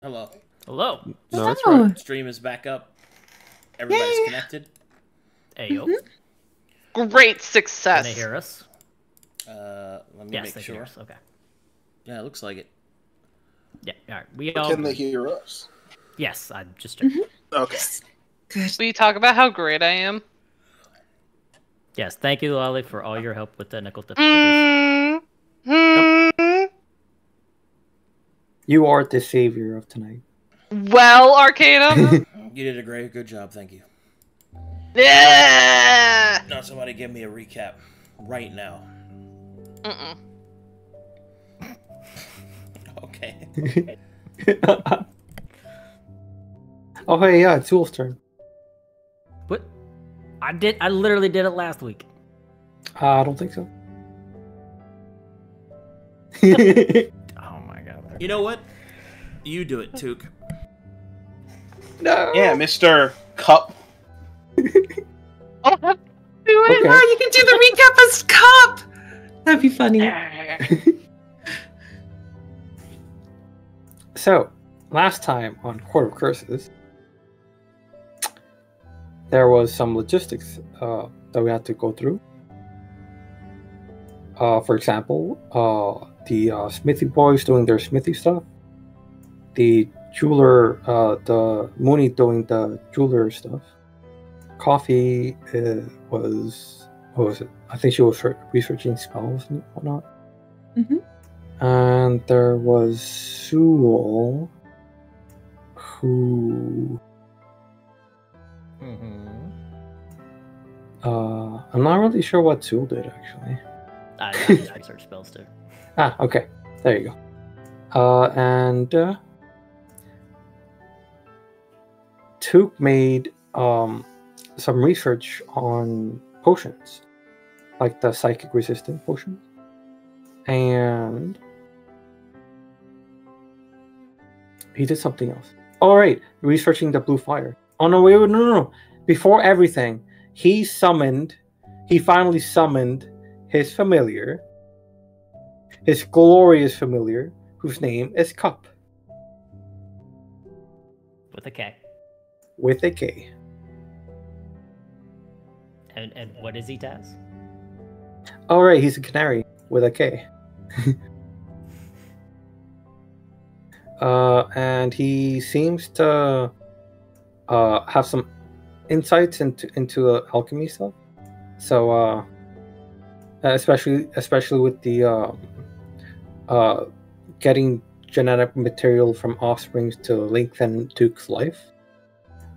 Hello. Hello. So that's right. Stream is back up. Everybody's Yay. connected. Ayo. Great success. Can they hear us? Let me Yes, make they sure. hear us. Okay. Yeah, it looks like it. Yeah. All right. We But all. can they hear us? Yes, I just checked. Okay. Good. Will you talk about how great I am? Yes. Thank you, Lolly, for all your help with technical difficulties. You are the savior of tonight. Well, Arcadum. You did a good job, thank you. Yeah. Now somebody give me a recap right now. Okay. Oh, hey, yeah, it's Zu'el's turn. What? I literally did it last week. I don't think so. Oh my god. You know what? You do it, Took. No. Yeah, Mr. Cup. Oh, do it. Okay. Oh, you can do the recap as Cup. That'd be funny. So, last time on Court of Curses, there was some logistics that we had to go through. For example, the smithy boys doing their smithy stuff, the jeweler, the Moony doing the jeweler stuff. Coffee was, what was it? I think she was researching spells and whatnot. Mm-hmm. And there was Zu'el, who... I'm not really sure what Zu'el did, actually. I just research spells too. Ah, okay. There you go. And Took made some research on potions, like the psychic resistant potions. And he did something else. All right, researching the blue fire. Oh no, wait, no. Before everything, he finally summoned his familiar, his glorious familiar, whose name is Cup. With a K. With a K. And what is he, Taz? All right, he's a canary with a K. And he seems to have some insights into alchemy stuff. So, especially with the getting genetic material from offsprings to lengthen Took's life,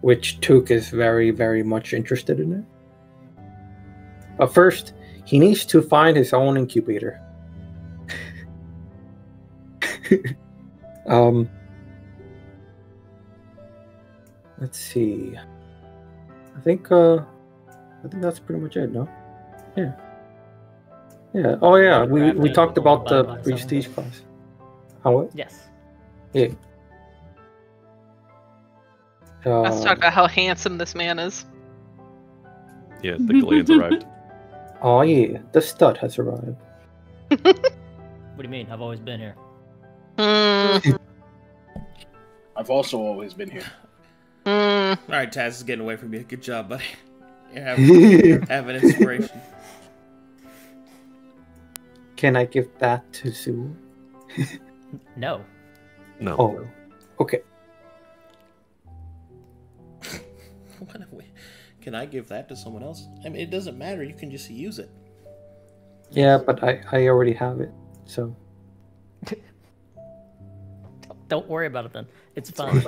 which Took is very, very much interested in it. But first, he needs to find his own incubator. Let's see. I think that's pretty much it, no? Yeah. Yeah. Oh yeah, we talked about the prestige class. How? Yes. Yeah. Let's talk about how handsome this man is. Yeah, the Glades arrived. Oh yeah, the stud has arrived. What do you mean? I've always been here. I've also always been here. Alright, Taz is getting away from you. Good job, buddy. You're having inspiration. Can I give that to Zu'el? No. No. Oh, okay. Can I give that to someone else? I mean, it doesn't matter. You can just use it. Yeah, but I already have it, so. Don't worry about it then. It's fine.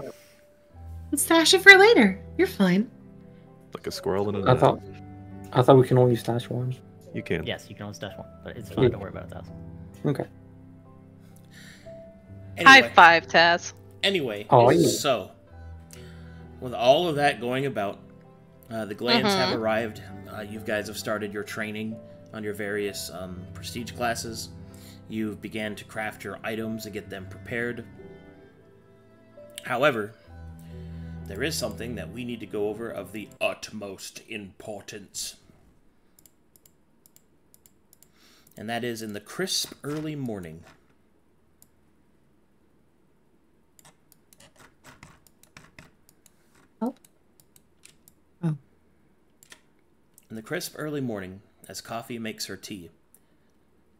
Stash it for later. You're fine. Like a squirrel in a I net. thought we can only stash one. You can. Yes, you can only stash one, but it's fine. Don't worry about it, Taz. Okay. Anyway, High five, Taz. Anyway, Oh, yeah. so with all of that going about, the Glands have arrived. You guys have started your training on your various prestige classes. You've began to craft your items and get them prepared. However, there is something that we need to go over of the utmost importance. And that is in the crisp early morning. In the crisp early morning, as Coffee makes her tea,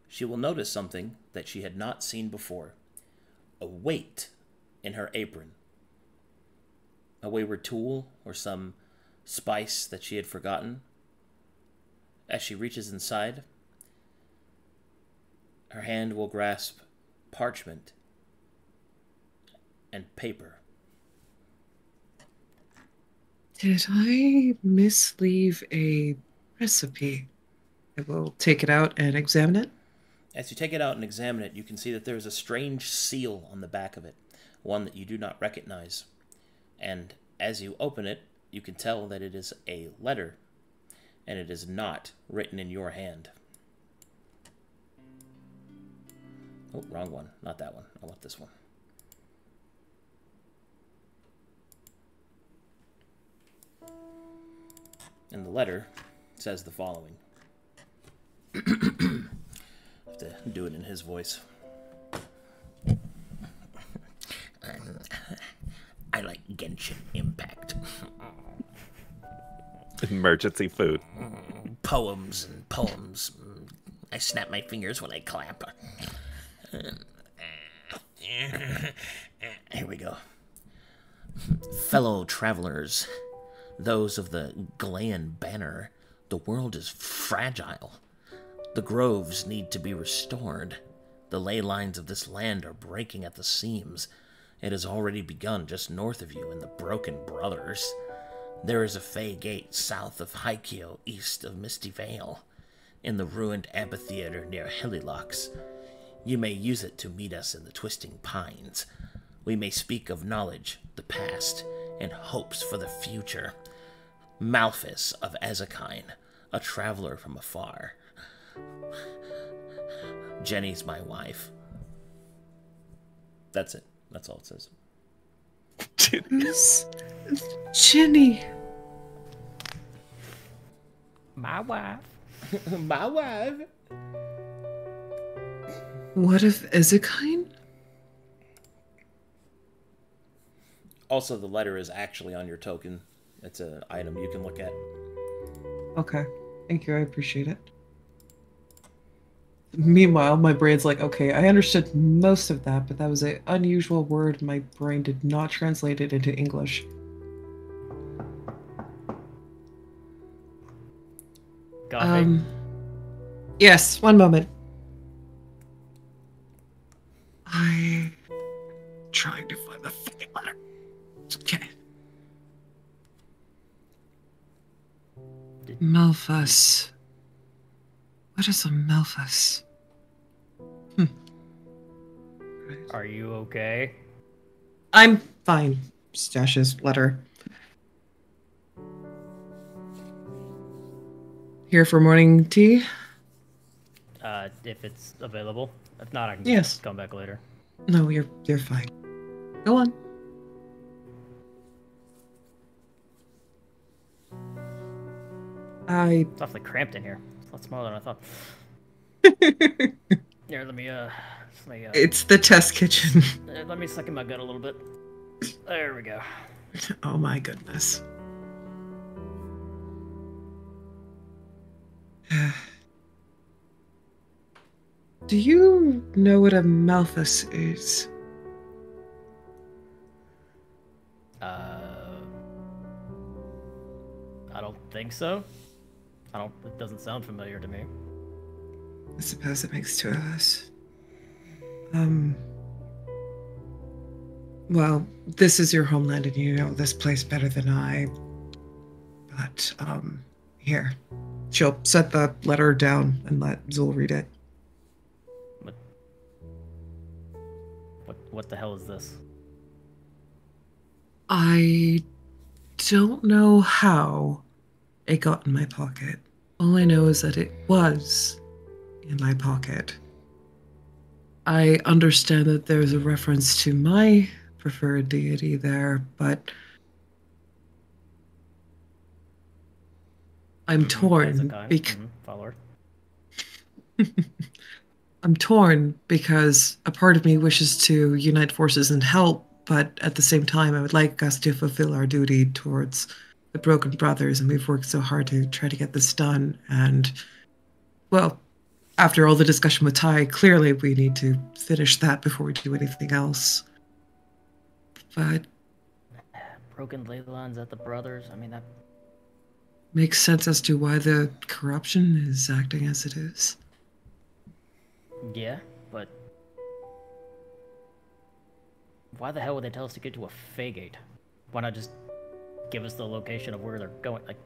she will notice something that she had not seen before. A weight in her apron. A wayward tool or some spice that she had forgotten. As she reaches inside, her hand will grasp parchment and paper. Did I misleave a recipe? I will take it out and examine it. As you take it out and examine it, you can see that there is a strange seal on the back of it, one that you do not recognize. And as you open it, you can tell that it is a letter, and it is not written in your hand. Oh, wrong one. Not that one. I want this one. And the letter says the following. I have to do it in his voice. I like Genshin Impact. Emergency food. Poems and poems. I snap my fingers when I clap. Here we go. Fellow travelers, those of the Glan banner, the world is fragile. The groves need to be restored. The ley lines of this land are breaking at the seams. It has already begun just north of you in the Broken Brothers. There is a Fey Gate south of Hykyo, east of Misty Vale, in the ruined amphitheater near Helilocks. You may use it to meet us in the Twisting Pines. We may speak of knowledge, the past, and hopes for the future. Malphus of Ezekine, a traveler from afar. Jenny's my wife. That's it. That's all it says. Who's Jenny? My wife. My wife. What of Ezekine? Also, the letter is actually on your token. It's an item you can look at. Okay. Thank you, I appreciate it. Meanwhile, my brain's like, okay, I understood most of that, but that was an unusual word. My brain did not translate it into English. Coffee? Yes, one moment. I'm trying to find the fucking letter. Okay. Malphus. What is a Malphus? Are you okay? I'm fine. Stashes letter. Here for morning tea? If it's available. If not, I can Yes. just come back later. No, you're fine. Go on. It's awfully cramped in here. It's a lot smaller than I thought. Here, let me It's the test kitchen. let me suck in my gut a little bit. There we go. Oh my goodness. Do you know what a Malphus is? I don't think so. It doesn't sound familiar to me. I suppose it makes two of us. Well, this is your homeland and you know this place better than I. But, here. She'll set the letter down and let Zu'el read it. What the hell is this? I don't know how it got in my pocket. All I know is that it was in my pocket. I understand that there's a reference to my preferred deity there, but I'm torn. Follower. I'm torn because a part of me wishes to unite forces and help, but at the same time, I would like us to fulfill our duty towards the Broken Brothers, and we've worked so hard to try to get this done. And, well, after all the discussion with Ty, clearly we need to finish that before we do anything else. But Broken ley lines at the Brothers. I mean, that makes sense as to why the corruption is acting as it is. yeah, but why the hell would they tell us to get to a Faygate? Why not just give us the location of where they're going? Like,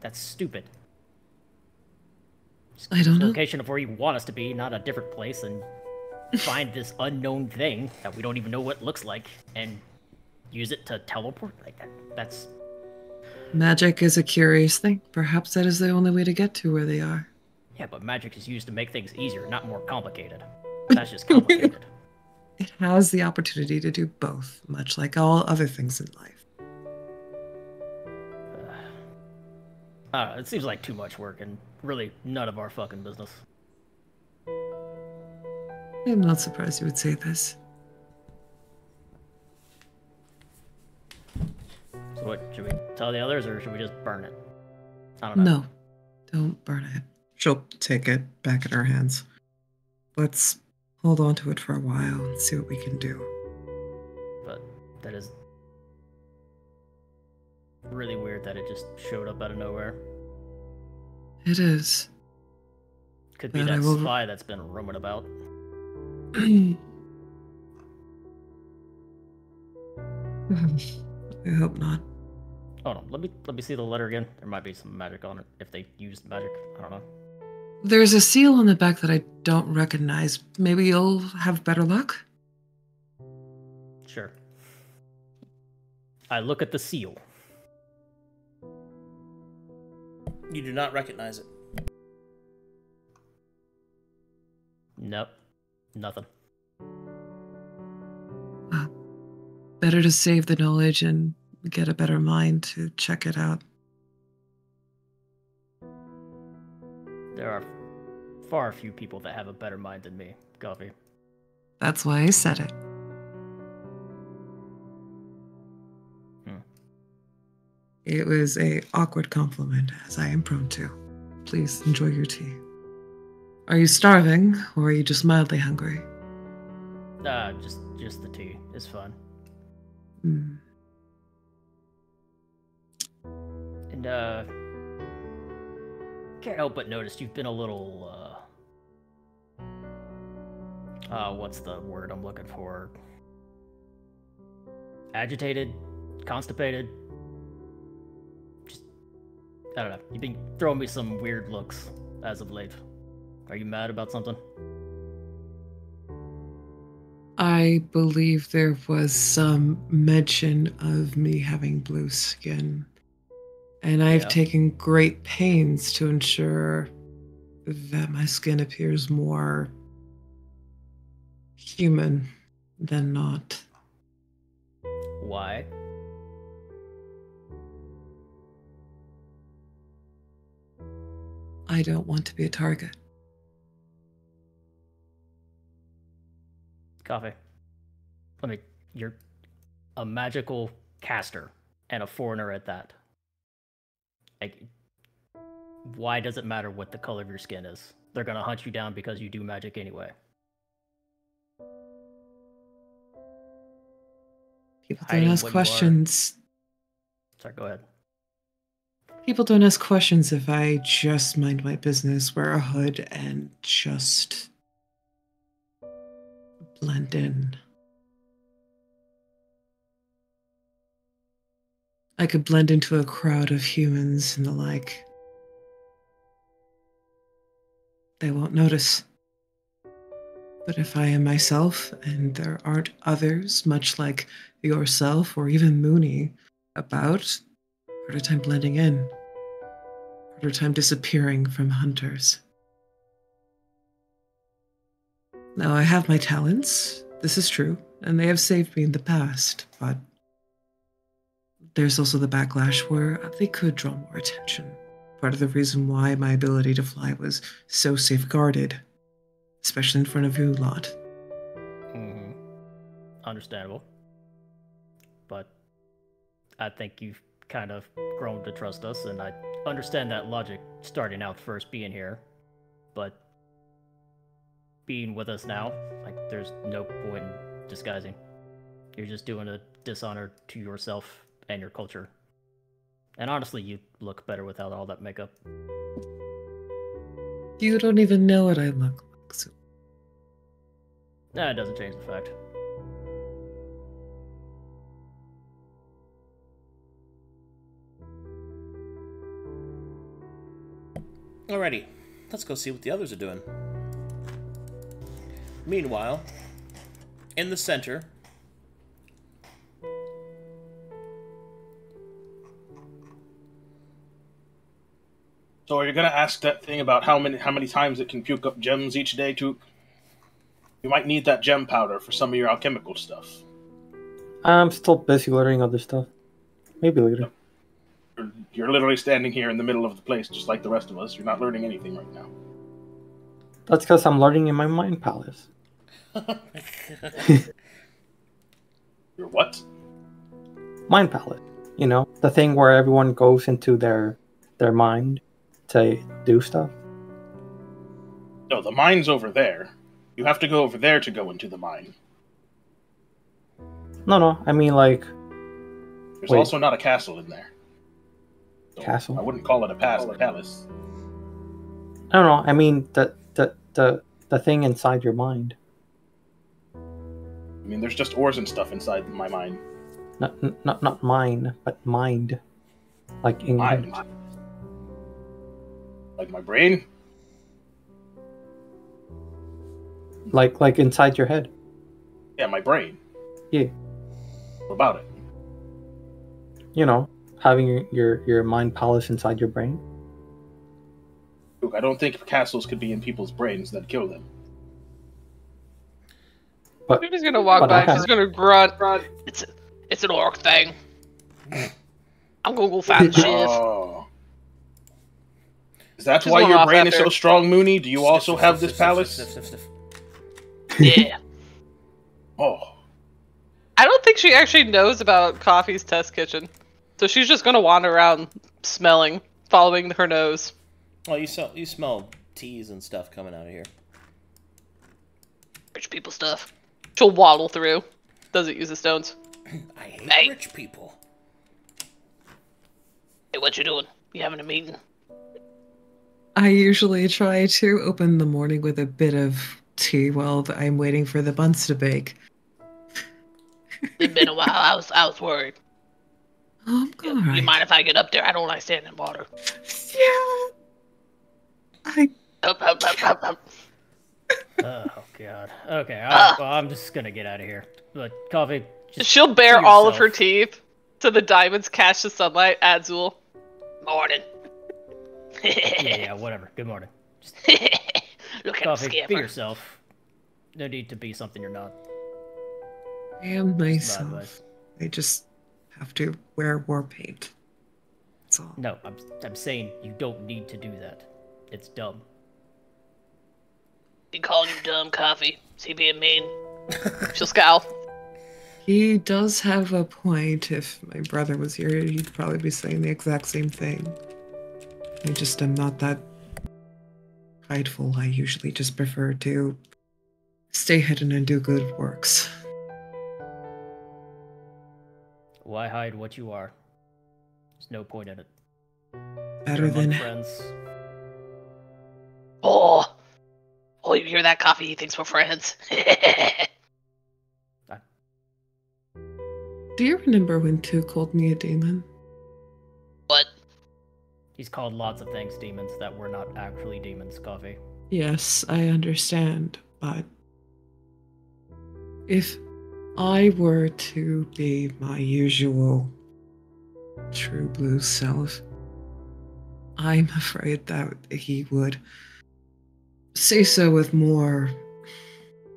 that's stupid. Just I don't know. Location of where you want us to be, not a different place, and find this unknown thing that we don't even know what it looks like, and use it to teleport? Like, that's... Magic is a curious thing. Perhaps that is the only way to get to where they are. Yeah, but magic is used to make things easier, not more complicated. That's just complicated. It has the opportunity to do both, much like all other things in life. I don't know, it seems like too much work, and really none of our fucking business. I'm not surprised you would say this. So what, should we tell the others, or should we just burn it? I don't know. No, don't burn it. She'll take it back in her hands. Let's hold on to it for a while and see what we can do. But that is really weird that it just showed up out of nowhere. It is. Could be But I that will- spy that's been roaming about. I hope not. Oh no, let me see the letter again. There might be some magic on it if they used magic. I don't know. There's a seal on the back that I don't recognize. Maybe you'll have better luck? Sure. I look at the seal. You do not recognize it. Nope. Nothing. Better to save the knowledge and get a better mind to check it out. There are far few people that have a better mind than me, Coffee. That's why I said it. It was a awkward compliment, as I am prone to. Please enjoy your tea. Are you starving, or are you just mildly hungry? Just the tea. It's fun. Hmm. And, can't help but notice you've been a little, what's the word I'm looking for? Agitated? Constipated? Just, I don't know. You've been throwing me some weird looks as of late. Are you mad about something? I believe there was some mention of me having blue skin. And I've Yeah. taken great pains to ensure that my skin appears more human than not. Why? I don't want to be a target. Coffee. You're a magical caster, and a foreigner at that. Like, why does it matter what the color of your skin is? They're gonna hunt you down because you do magic anyway. People Hiding don't ask what you are. questions. Sorry, go ahead. People don't ask questions if I just mind my business, wear a hood, and just blend in. I could blend into a crowd of humans and the like. They won't notice. But if I am myself, and there aren't others, much like yourself or even Moony, about, harder time blending in. Harder time disappearing from hunters. Now, I have my talents, this is true, and they have saved me in the past, but there's also the backlash where they could draw more attention. Part of the reason why my ability to fly was so safeguarded, especially in front of you lot. Understandable. But I think you've kind of grown to trust us, and I understand that logic starting out first being here, but being with us now, like, there's no point in disguising. You're just doing a dishonor to yourself and your culture. And honestly, you look better without all that makeup. You don't even know what I look like. So. Nah, it doesn't change the fact. Alrighty, let's go see what the others are doing. Meanwhile, in the center, So are you gonna ask that thing about how many times it can puke up gems each day, Took? You might need that gem powder for some of your alchemical stuff. I'm still busy learning other stuff. Maybe later. You're literally standing here in the middle of the place, just like the rest of us. You're not learning anything right now. That's because I'm learning in my mind palace. You're what? Mind palace. You know, the thing where everyone goes into their mind to do stuff. No, the mine's over there. You have to go over there to go into the mine. No, I mean like... There's Wait. also not a castle in there. So Castle? I wouldn't call it a palace. I don't know, I mean the thing inside your mind. I mean, there's just ores and stuff inside my mind. Not mine, but mind. Like England. Mind. Like my brain? Like inside your head. Yeah, my brain. Yeah. What about it? You know, having your mind palace inside your brain. Look, I don't think castles could be in people's brains that kill them. But You're just gonna walk by, she's gonna grunt. It's an orc thing. I'm gonna go find the shiv. Oh. Is that Just why went your off brain is after. so strong, Moony? Do you also have this palace? Sniff. Yeah. Oh. I don't think she actually knows about Coffee's test kitchen. So she's just gonna wander around smelling, following her nose. Oh, you smell teas and stuff coming out of here. Rich people stuff. She'll waddle through. Doesn't use the stones. I hate Hey. rich people. Hey, what you doing? You having a meeting? I usually try to open the morning with a bit of tea while I'm waiting for the buns to bake. It's been a while. I was worried. Oh, I'm alright. You mind if I get up there? I don't like standing in water. Yeah. Up. Oh, God. Okay, I'm just gonna get out of here. But, Coffee, just She'll bare do all of her yourself. teeth to the diamonds catch the sunlight at Zu'el. Morning. Yeah, whatever. Good morning. Look at him Coffee, be scamper. yourself. No need to be something you're not. I am Just bad myself. advice. I just have to wear war paint. That's all. No, I'm saying you don't need to do that. It's dumb. He calling you dumb, Coffee. Is he being mean? She'll scowl. He does have a point. If my brother was here, he'd probably be saying the exact same thing. I just am not that prideful. I usually just prefer to stay hidden and do good works. Why hide what you are? There's no point in it. Better You're among than friends. Oh, you hear that, Coffee? He thinks we're friends. Do you remember when Tu called me a demon? What? He's called lots of things demons that were not actually demons, Coffee. Yes, I understand, but if I were to be my usual true blue self, I'm afraid that he would say so with more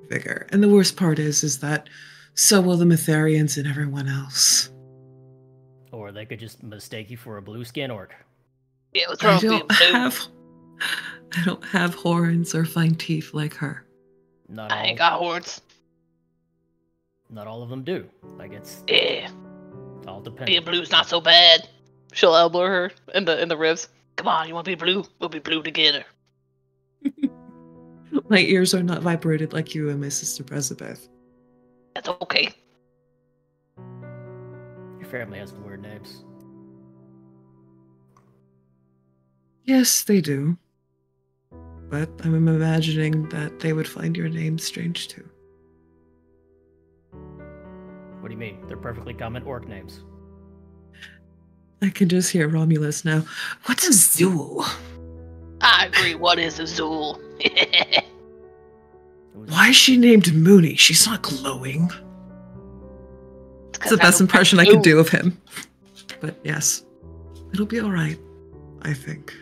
vigor. And the worst part is that so will the Mytharians and everyone else. Or they could just mistake you for a blue skin orc. Yeah, what's wrong with being blue? I don't have horns or fine teeth like her. Not I all. ain't got horns. Not all of them do. Like it's Yeah, all dependent. being blue's not so bad. She'll elbow her in the ribs. Come on, you want to be blue? We'll be blue together. My ears are not vibrated like you and my sister Elizabeth. That's okay. Your family has weird names. Yes, they do. But I'm imagining that they would find your name strange too. What do you mean? They're perfectly common orc names. I can just hear Romulus now. What's a Zu'el? I agree. What is a Zu'el? Why is she named Moony? She's not glowing. It's the best impression I could do of him. But yes, it'll be alright, I think.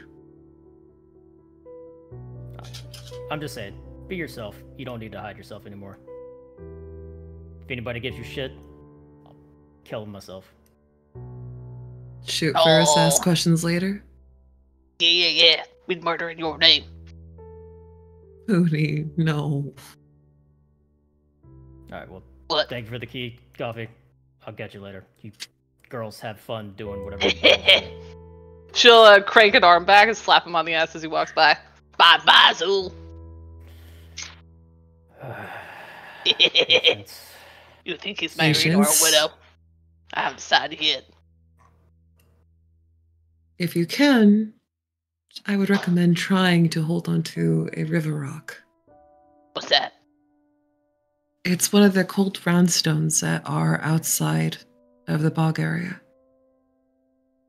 I'm just saying, be yourself. You don't need to hide yourself anymore. If anybody gives you shit, I'll kill them myself. Shoot first, ask questions later. Yeah. We'd murder in your name. Moony, no. Alright, well, What? thank you for the key, Coffee. I'll get you later. You girls have fun doing whatever you want. She'll crank an arm back and slap him on the ass as he walks by. Bye, Zu'el. You think he's married or a widow? I haven't decided yet. If you can, I would recommend trying to hold onto a river rock. What's that? It's one of the cold round stones that are outside of the bog area.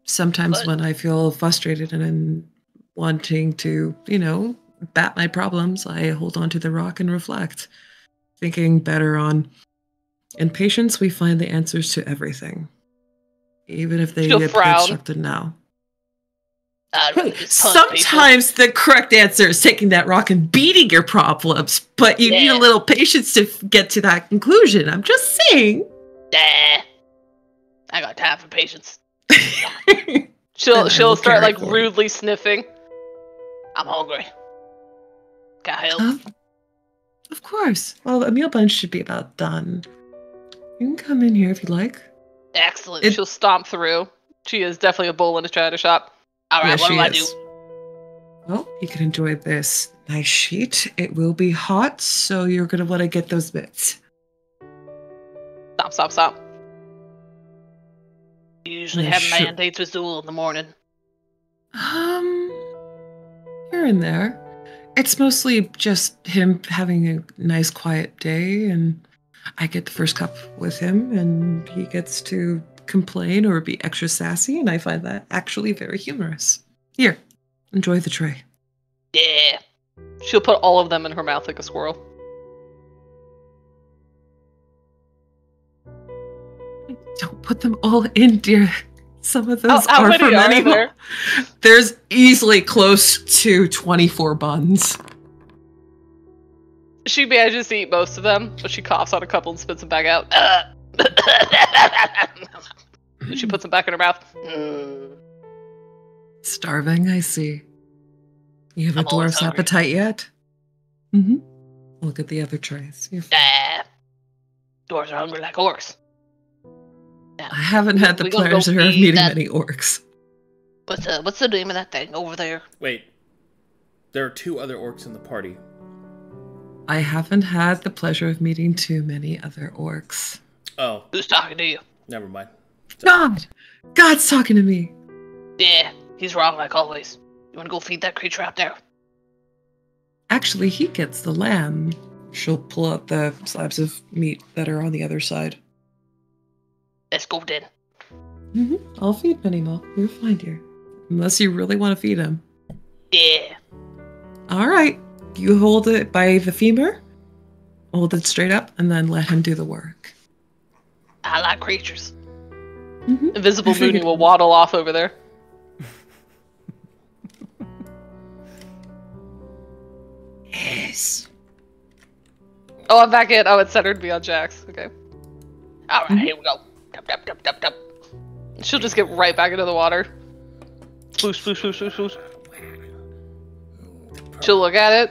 Sometimes when I feel frustrated and I'm wanting to, bat my problems, I hold onto the rock and reflect, thinking better on. In patience, we find the answers to everything, even if they get constructed now. Sometimes the correct answer is taking that rock and beating your problems, but you need a little patience to get to that conclusion. I'm just saying. Nah, I got time for patience. She'll start like rudely sniffing. I'm hungry. Can I help? Of course. Well, a meal bunch should be about done. You can come in here if you like. Excellent. She'll stomp through. She is definitely a bull in a china shop. Alright, what do I do? Well, you can enjoy this nice sheet. It will be hot, so you're going to want to get those bits. Stop. You usually have mandates with Zu'el in the morning. Here and there. It's mostly just him having a nice quiet day, and I get the first cup with him, and he gets to complain or be extra sassy, and I find that actually very humorous. Here, enjoy the tray. Yeah. She'll put all of them in her mouth like a squirrel. Don't put them all in, dear. Some of those how are many from are there? There's easily close to 24 buns. She manages to eat most of them, but she coughs on a couple and spits them back out. She puts them back in her mouth. Starving, I see. You have a dwarf's hungry. appetite yet? Mm-hmm. Look at the other trays. Dwarves are hungry like orcs. Now, I haven't had the pleasure of meeting many orcs. What's the name of that thing over there? Wait. There are 2 other orcs in the party. I haven't had the pleasure of meeting too many other orcs. Oh. Who's talking to you? Never mind. God! God's talking to me! Yeah, he's wrong like always. You wanna go feed that creature out there? Actually, he gets the lamb. She'll pull out the slabs of meat that are on the other side. Let's go then. Mm-hmm. I'll feed Minimal. You're fine, dear. Unless you really want to feed him. Yeah. Alright. You hold it by the femur. Hold it straight up, and then let him do the work. I like creatures. Mm-hmm. Invisible Moony will waddle off over there. Yes. Oh, I'm back in. Oh, it's centered me on Jax. Okay. Alright, here we go. Tup. She'll just get right back into the water. Swoosh. She'll look at it.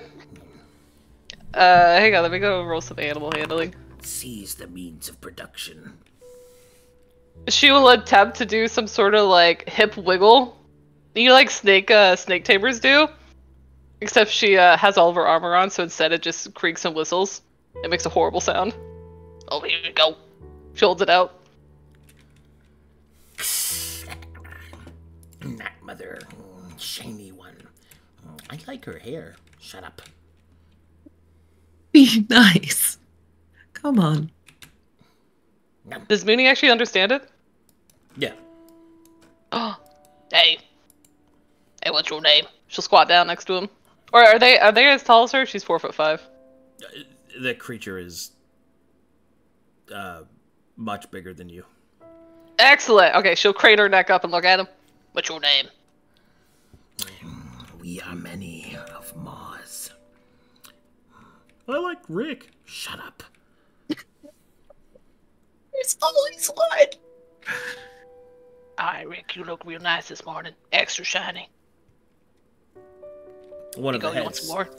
Hang on, let me go roll some animal handling. Seize the means of production. She will attempt to do some sort of like hip wiggle. You know, like snake tamers do. Except she has all of her armor on, so instead it just creaks and whistles. It makes a horrible sound. Oh, here we go. She holds it out. That mother, shiny one. I like her hair. Shut up. Be nice. Come on. Does Moony actually understand it? Yeah. Oh, hey, what's your name? She'll squat down next to him. Or are they as tall as her? She's 4'5". The creature is much bigger than you. Excellent. Okay, she'll crane her neck up and look at him. What's your name? We are many of Mars. I like Rick. Shut up. There's always one. Alright, Rick, you look real nice this morning. Extra shiny. One of the You want heads. some more?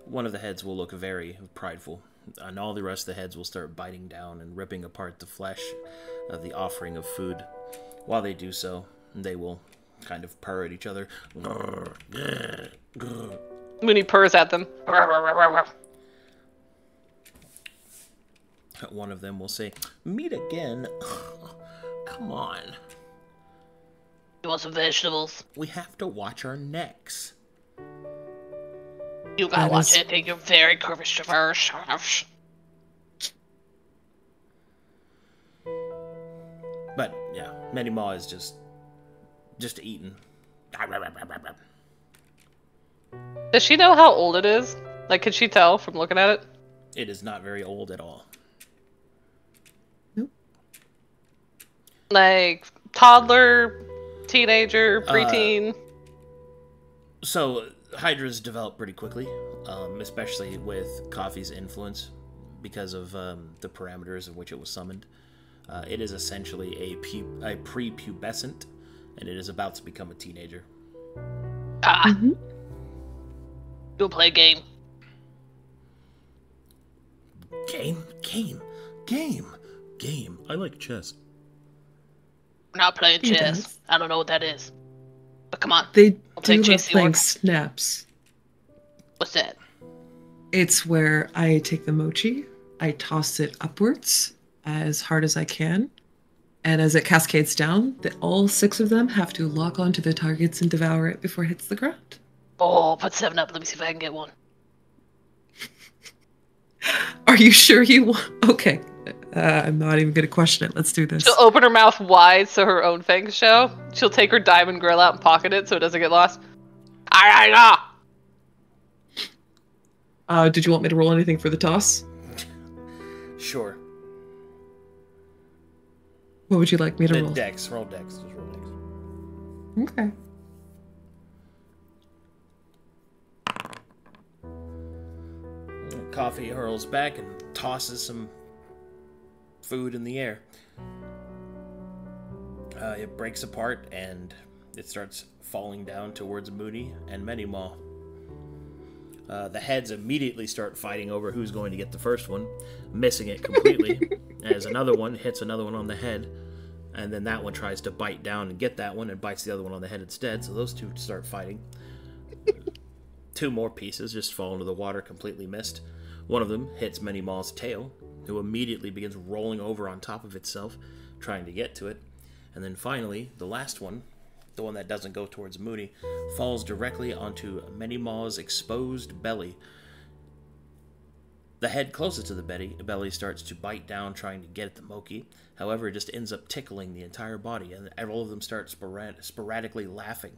One of the heads will look very prideful, and all the rest of the heads will start biting down and ripping apart the flesh of the offering of food. While they do so, they will kind of purr at each other. Moony purrs at them. One of them will say, "Meet again." Come on. You want some vegetables? We have to watch our necks. You gotta That watch is- anything. You're very curvaceous. But yeah, Many-Maw is just eating. Does she know how old it is? Like, can she tell from looking at it? It is not very old at all. Like, toddler, teenager, preteen? So Hydras develop pretty quickly, especially with Coffee's influence because of the parameters in which it was summoned. It is essentially a prepubescent, and it is about to become a teenager. You'll play a game. Game. I like chess. We're not playing He chess. does. I don't know what that is. But come on. They I'll do take love JC playing Orc. snaps. What's that? It's where I take the mochi, I toss it upwards as hard as I can, and as it cascades down, all 6 of them have to lock onto the targets and devour it before it hits the ground. Oh, put 7 up. Let me see if I can get one. Are you sure you want? Okay. I'm not even going to question it. Let's do this. She'll open her mouth wide so her own fangs show. She'll take her diamond grill out and pocket it so it doesn't get lost. Did you want me to roll anything for the toss? Sure. What would you like me to roll? Dex. Roll Dex. Just roll Dex. Okay. Coffee hurls back and tosses some food in the air. It breaks apart and it starts falling down towards Moony and Many-Maw. The heads immediately start fighting over who's going to get the first one, missing it completely, as another one hits another one on the head, and then that one tries to bite down and get that one and bites the other one on the head instead, so those two start fighting. 2 more pieces just fall into the water, completely missed. One of them hits Many-Maw's tail, who immediately begins rolling over on top of itself, trying to get to it. And then finally, the last one, the one that doesn't go towards Moony, falls directly onto Many-Maw's exposed belly. The head closest to the belly starts to bite down, trying to get at the Moki. However, it just ends up tickling the entire body, and all of them start sporadically laughing.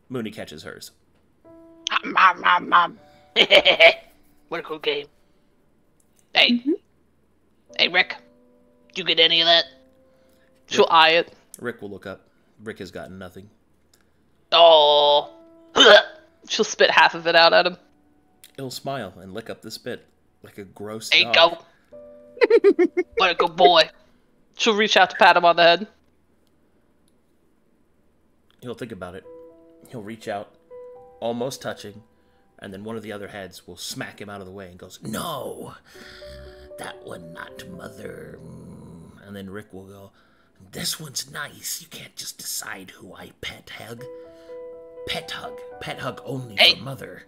Moony catches hers. What a cool game. Hey. Hey, Rick. Did you get any of that? She'll eye it. Rick will look up. Rick has gotten nothing. Oh. She'll spit half of it out at him. He'll smile and lick up the spit like a gross There you dog. go. What a good boy. She'll reach out to pat him on the head. He'll think about it. He'll reach out, almost touching, and then one of the other heads will smack him out of the way and goes, "No! that one not, mother? And then Rick will go, this one's nice. You can't just decide who I pet hug. Pet hug only for mother.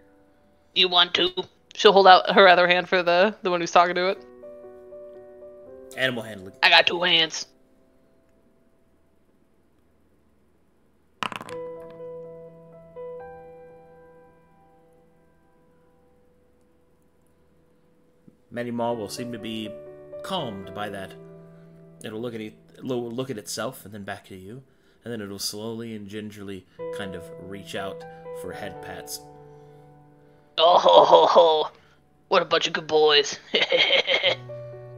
You want to? She'll hold out her other hand for the one who's talking to it. Animal handling. I got 2 hands. Many Maw will seem to be calmed by that. It'll look at itself and then back to you, and then it'll slowly and gingerly kind of reach out for head pats. Oh ho ho ho! What a bunch of good boys.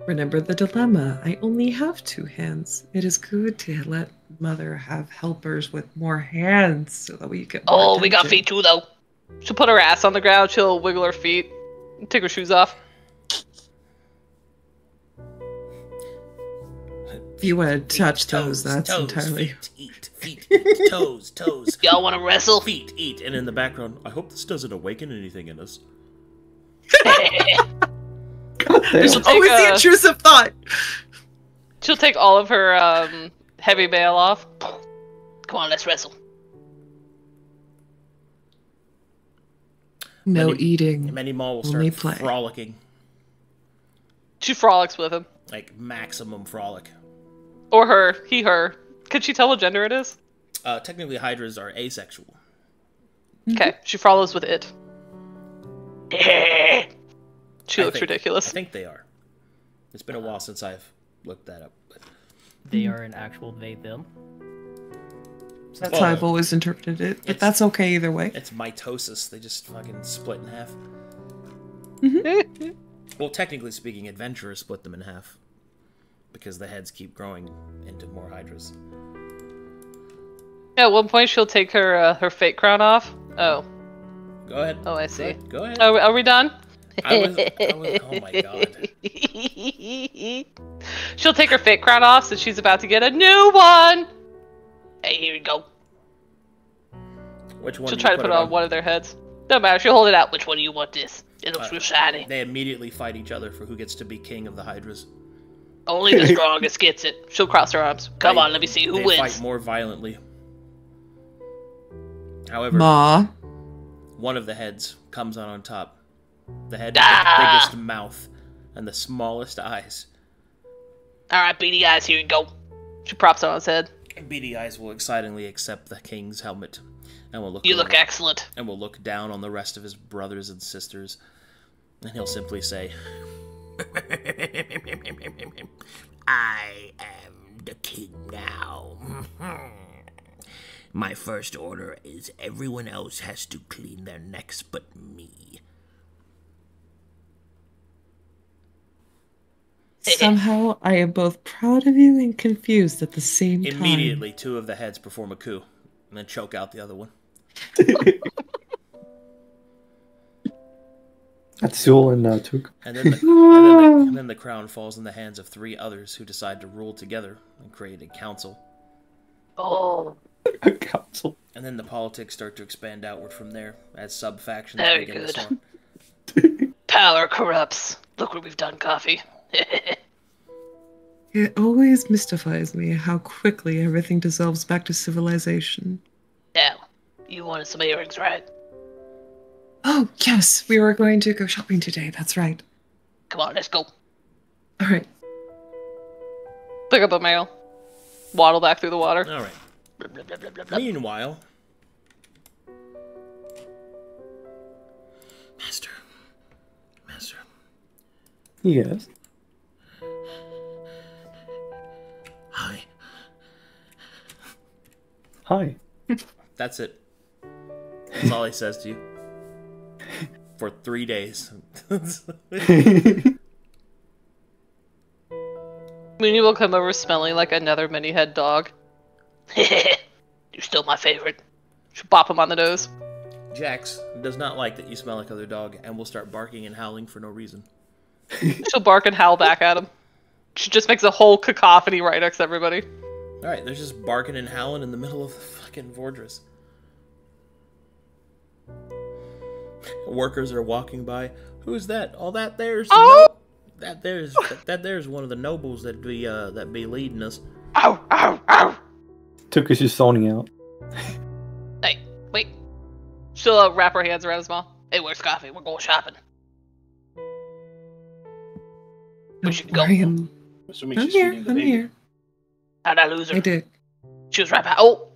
Remember the dilemma. I only have 2 hands. It is good to let Mother have helpers with more hands so that we get more we got attention. feet too, though. She'll put her ass on the ground, she'll wiggle her feet, take her shoes off. If you want to touch toes, those, that's toes, entirely... Feet, eat, toes, toes. Y'all want to wrestle? Feet, eat. And in the background, I hope this doesn't awaken anything in us. There's always the intrusive thought. She'll take all of her heavy mail off. Come on, let's wrestle. No eating. Many Maw will Only start play. frolicking. She frolics with him. Like maximum frolic. Or her. He, her. Could she tell what gender it is? Technically, hydras are asexual. Okay, she frolics with it. She looks I ridiculous. think they are. It's been a while since I've looked that up. But... They are an actual they, them. That's how I've always interpreted it, but that's okay either way. It's mitosis. They just fucking split in half. Mm-hmm. Well, technically speaking, adventurers split them in half. Because the heads keep growing into more hydras. Yeah, at one point she'll take her fake crown off. Oh. Go ahead. Oh, I see. Go ahead. Are we done? I was, oh my god. She'll take her fake crown off since she's about to get a new one. Hey, here you go. Which one? She'll try to put it on one of their heads. No matter, she'll hold it out. Which one do you want this? It looks real shiny. They immediately fight each other for who gets to be king of the hydras. Only the strongest gets it. She'll cross her arms. Come on, let me see who they wins. Fight more violently. However, Ma. one of the heads comes on top. The head with the biggest mouth and the smallest eyes. Alright, beady eyes, here you go. She props it on his head. Beady Eyes will excitedly accept the king's helmet, and will look. You look excellent. And will look down on the rest of his brothers and sisters, and he'll simply say, "I am the king now. My first order is everyone else has to clean their necks but me." Somehow, I am both proud of you and confused at the same time. Immediately, 2 of the heads perform a coup, and then choke out the other one. That's Zu'el and Took. And then the crown falls in the hands of 3 others who decide to rule together and create a council. Oh. A council. And then the politics start to expand outward from there as sub-factions Very begin good. to swarm. Power corrupts. Look what we've done, Coffee. It always mystifies me how quickly everything dissolves back to civilization. Now, you wanted some earrings, right? Oh, yes, we were going to go shopping today, that's right. Come on, let's go. Alright. Pick up a mail. Waddle back through the water. All right. Blah, blah, blah, blah, blah, blah. Meanwhile, Master. Yes. Hi. Hi. That's it. That's all he says to you. For 3 days. Moony will come over smelling like another mini-head dog. You're still my favorite. She'll bop him on the nose. Jax does not like that you smell like other dog and will start barking and howling for no reason. She'll bark and howl back at him. She just makes a whole cacophony right next to everybody. Alright, they're just barking and howling in the middle of the fucking fortress. Workers are walking by. Who's that? All that there's Oh! That there's one of the nobles that be leading us. Ow! Ow! Ow! Took us just zoning out. Hey, wait. She'll wrap her hands around his mouth. Hey, where's coffee? We're going shopping. We should go. Assuming she's feeding the I'm baby. here. How'd I lose her? I did. She was right back. Oh!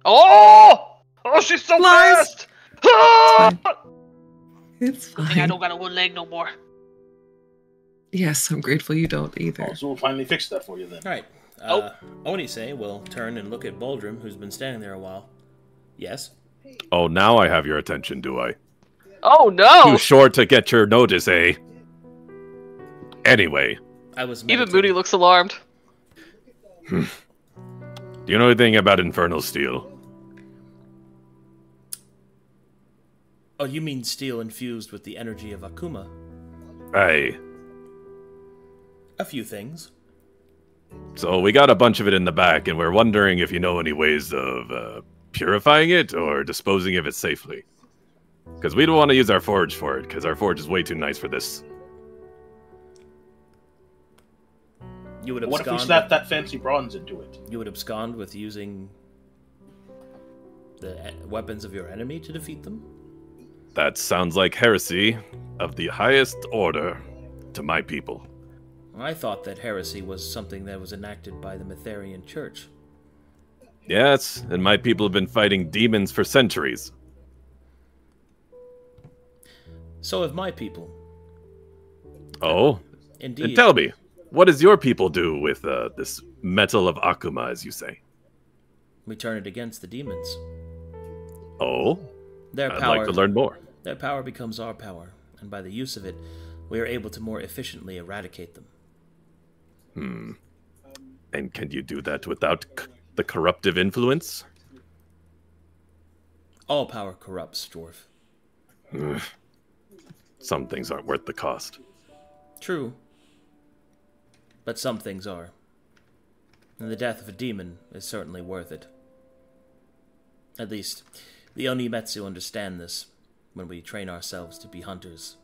Oh! Oh, she's so Lies. fast! Ah! It's Good thing I fine. don't got a one leg no more. Yes, I'm grateful you don't either. Oh, so we'll finally fix that for you then. All right. Onise will turn and look at Boldrum, who's been standing there a while. Yes? Oh, now I have your attention, do I? Oh no! Too short to get your notice, eh? Anyway, I was Even meditating. Moody looks alarmed. do you know anything about infernal steel? Oh, you mean steel infused with the energy of Akuma? Aye. A few things. So we got a bunch of it in the back, and we're wondering if you know any ways of purifying it or disposing of it safely. Because we don't want to use our forge for it, because our forge is way too nice for this. You would What if we abscond. slap that fancy bronze into it? You would abscond with using the weapons of your enemy to defeat them? That sounds like heresy of the highest order to my people. I thought that heresy was something that was enacted by the Mytharian Church. Yes, and my people have been fighting demons for centuries. So have my people. Oh? Indeed. And tell me, what does your people do with this metal of Akuma, as you say? We turn it against the demons. Oh? Their I'd power, like to learn more. Their power becomes our power, and by the use of it, we are able to more efficiently eradicate them. And can you do that without the corruptive influence? All power corrupts, dwarf. Some things aren't worth the cost. True. But some things are. And the death of a demon is certainly worth it. At least, the Onimetsu understand this when we train ourselves to be hunters.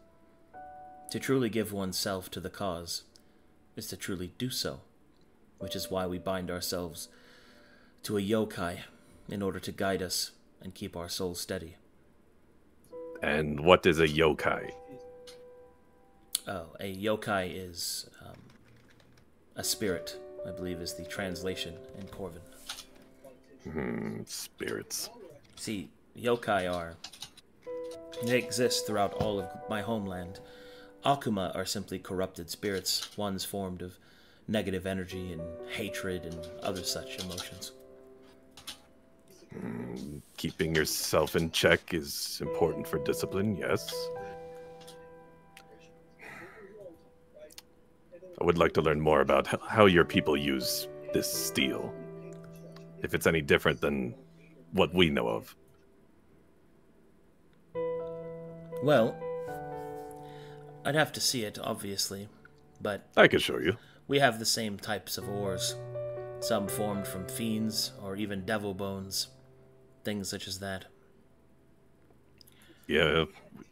To truly give oneself to the cause is to truly do so, which is why we bind ourselves to a yokai in order to guide us and keep our souls steady. And what is a yokai? Oh, a yokai is a spirit, I believe is the translation in Corvin. Spirits. See, yokai they exist throughout all of my homeland. Akuma are simply corrupted spirits, ones formed of negative energy and hatred and other such emotions. Keeping yourself in check is important for discipline, yes. I would like to learn more about how your people use this steel. If it's any different than what we know of. Well, I'd have to see it, obviously, but I could show you. we have the same types of ores. Some formed from fiends or even devil bones. Things such as that. Yeah,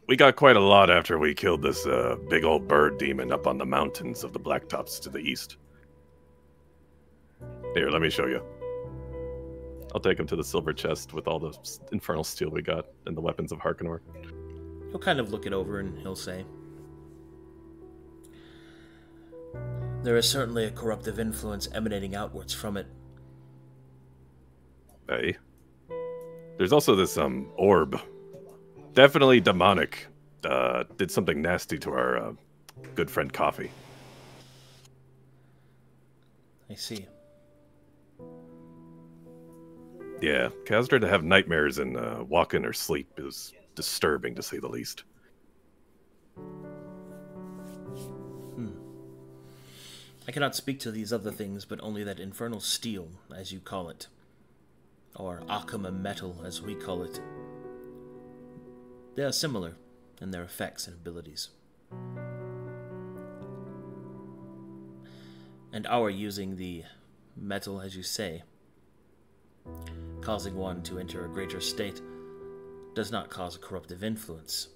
we got quite a lot after we killed this big old bird demon up on the mountains of the Blacktops to the east. Here, let me show you. I'll take him to the silver chest with all the infernal steel we got and the weapons of Harkonor. He'll kind of look it over and he'll say, there is certainly a corruptive influence emanating outwards from it. Hey. There's also this orb. Definitely demonic. Did something nasty to our good friend Coffee. I see. Yeah, caused her to have nightmares and walk in her sleep. It was disturbing, to say the least. I cannot speak to these other things, but only that infernal steel, as you call it. Or Akuma metal, as we call it. They are similar in their effects and abilities. And our using the metal, as you say, causing one to enter a greater state, does not cause a corruptive influence.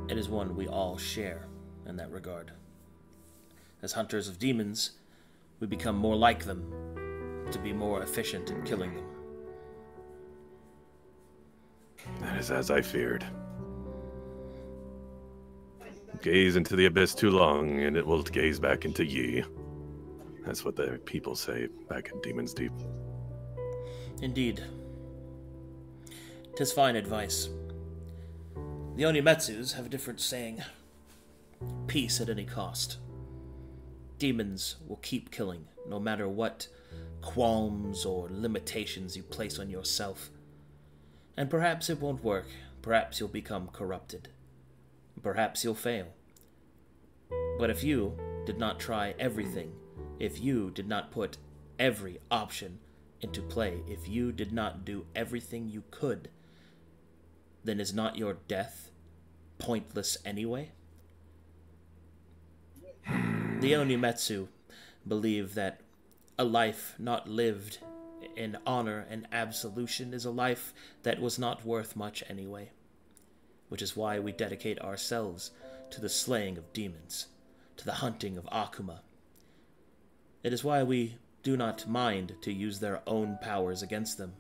It is one we all share, in that regard. As hunters of demons, we become more like them, to be more efficient in killing them. That is as I feared. Gaze into the abyss too long, and it will gaze back into ye. That's what the people say back in Demon's Deep. Indeed. 'Tis fine advice. The Onimetsus have a different saying. Peace at any cost. Demons will keep killing, no matter what qualms or limitations you place on yourself. And perhaps it won't work. Perhaps you'll become corrupted. Perhaps you'll fail. But if you did not try everything, if you did not put every option into play, if you did not do everything you could, then is not your death pointless anyway? The Onimetsu believe that a life not lived in honor and absolution is a life that was not worth much anyway, which is why we dedicate ourselves to the slaying of demons, to the hunting of Akuma. It is why we do not mind to use their own powers against them,